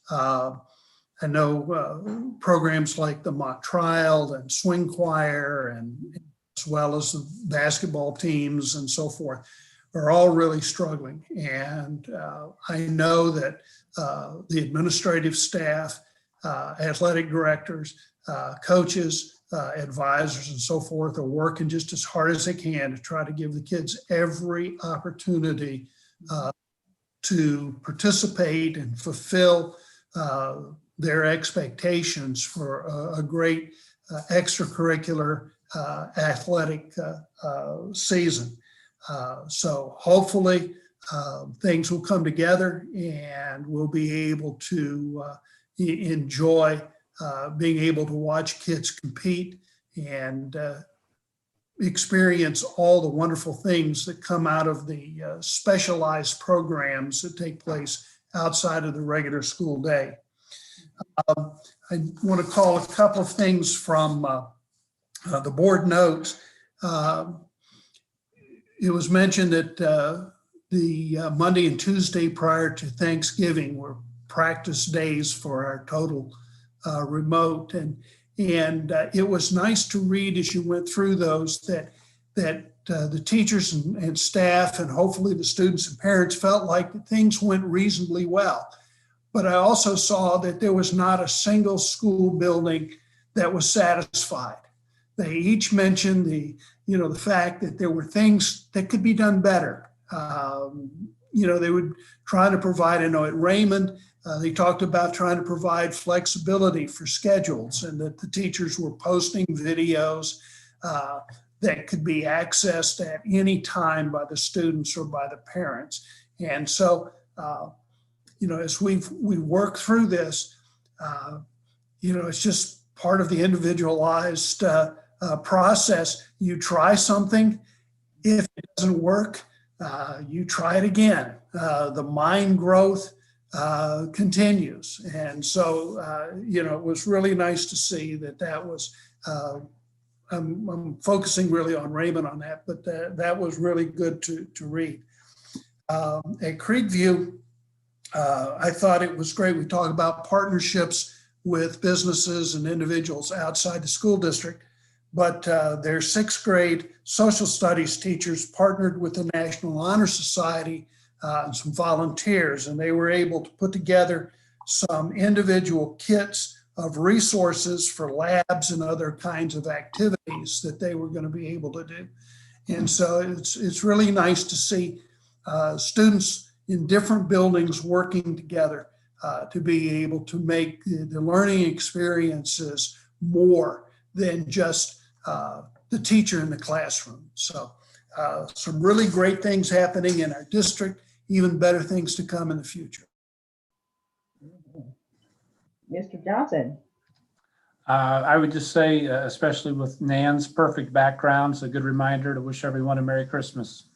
I know programs like the mock trial and swing choir, and as well as the basketball teams and so forth, are all really struggling. And I know that the administrative staff, athletic directors, coaches, advisors, and so forth are working just as hard as they can to try to give the kids every opportunity to participate and fulfill their expectations for a great extracurricular athletic season. So hopefully things will come together and we'll be able to enjoy being able to watch kids compete and experience all the wonderful things that come out of the specialized programs that take place outside of the regular school day. I want to call a couple of things from the board notes. It was mentioned that the Monday and Tuesday prior to Thanksgiving were practice days for our total remote, and it was nice to read as you went through those that the teachers and staff and hopefully the students and parents felt like things went reasonably well. But I also saw that there was not a single school building that was satisfied. They each mentioned the fact that there were things that could be done better. They would try to provide, I know at Raymond, they talked about trying to provide flexibility for schedules, and that the teachers were posting videos that could be accessed at any time by the students or by the parents. And so, as we work through this, it's just part of the individualized process. You try something, if it doesn't work, you try it again. The mind growth continues. And so, it was really nice to see that was, I'm focusing really on Raymond on that, but that was really good to read. At Creekview, I thought it was great. We talked about partnerships with businesses and individuals outside the school district, but their sixth grade social studies teachers partnered with the National Honor Society and some volunteers, and they were able to put together some individual kits of resources for labs and other kinds of activities that they were going to be able to do. And so it's really nice to see students in different buildings working together to be able to make the learning experiences more than just the teacher in the classroom. So some really great things happening in our district, even better things to come in the future. Mr. Johnson. I would just say, especially with Nan's perfect background, it's a good reminder to wish everyone a Merry Christmas.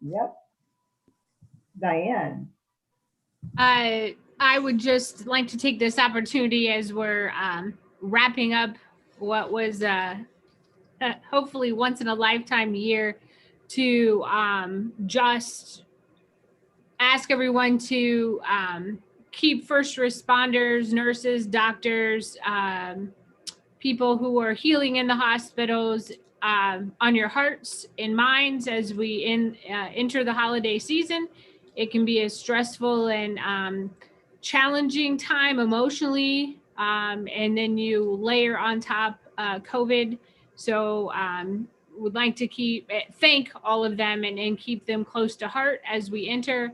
Yep. Diane. I would just like to take this opportunity as we're wrapping up what was hopefully once in a lifetime year to just ask everyone to keep first responders, nurses, doctors, people who are healing in the hospitals on your hearts and minds as we enter the holiday season. It can be a stressful and challenging time emotionally, and then you layer on top COVID. So would like to thank all of them and keep them close to heart as we enter.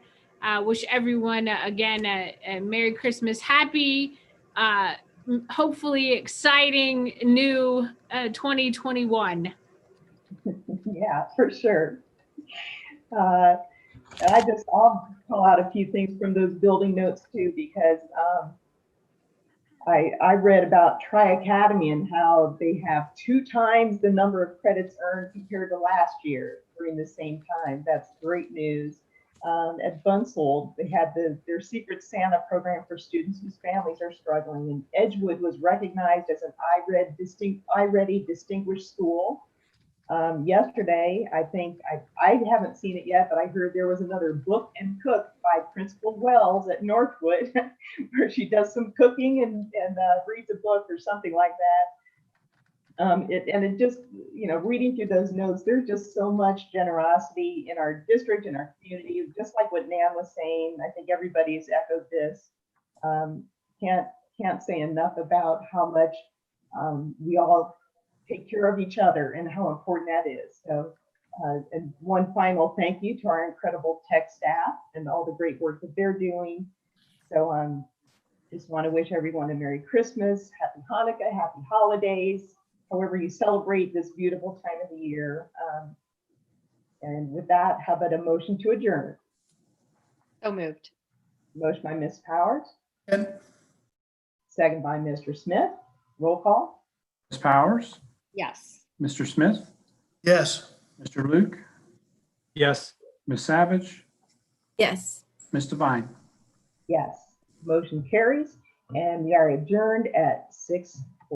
Wish everyone again a Merry Christmas, happy, hopefully exciting new 2021. Yeah, for sure. And I'll call out a few things from those building notes too, because I read about Tri-Academy and how they have 2 times the number of credits earned compared to last year during the same time. That's great news. At Bunsold, they had their Secret Santa program for students whose families are struggling, and Edgewood was recognized as an iReady Distinguished School. Yesterday, I think, I haven't seen it yet, but I heard there was another Book and Cook by Principal Wells at Northwood, where she does some cooking and reads a book or something like that. It just, reading through those notes, there's just so much generosity in our district, in our community, just like what Nan was saying. I think everybody's echoed this. Can't say enough about how much we all take care of each other and how important that is. So, and one final thank you to our incredible tech staff and all the great work that they're doing. So just want to wish everyone a Merry Christmas, Happy Hanukkah, Happy Holidays, however you celebrate this beautiful time of the year. And with that, how about a motion to adjourn? So moved. Motion by Ms. Powers, And second by Mr. Smith. Roll call. Ms. Powers, Yes. Mr. Smith, yes. Mr. Luke, Yes. Ms. Savage, Yes. Ms. Devine. Yes, motion carries, and we are adjourned at 6:00.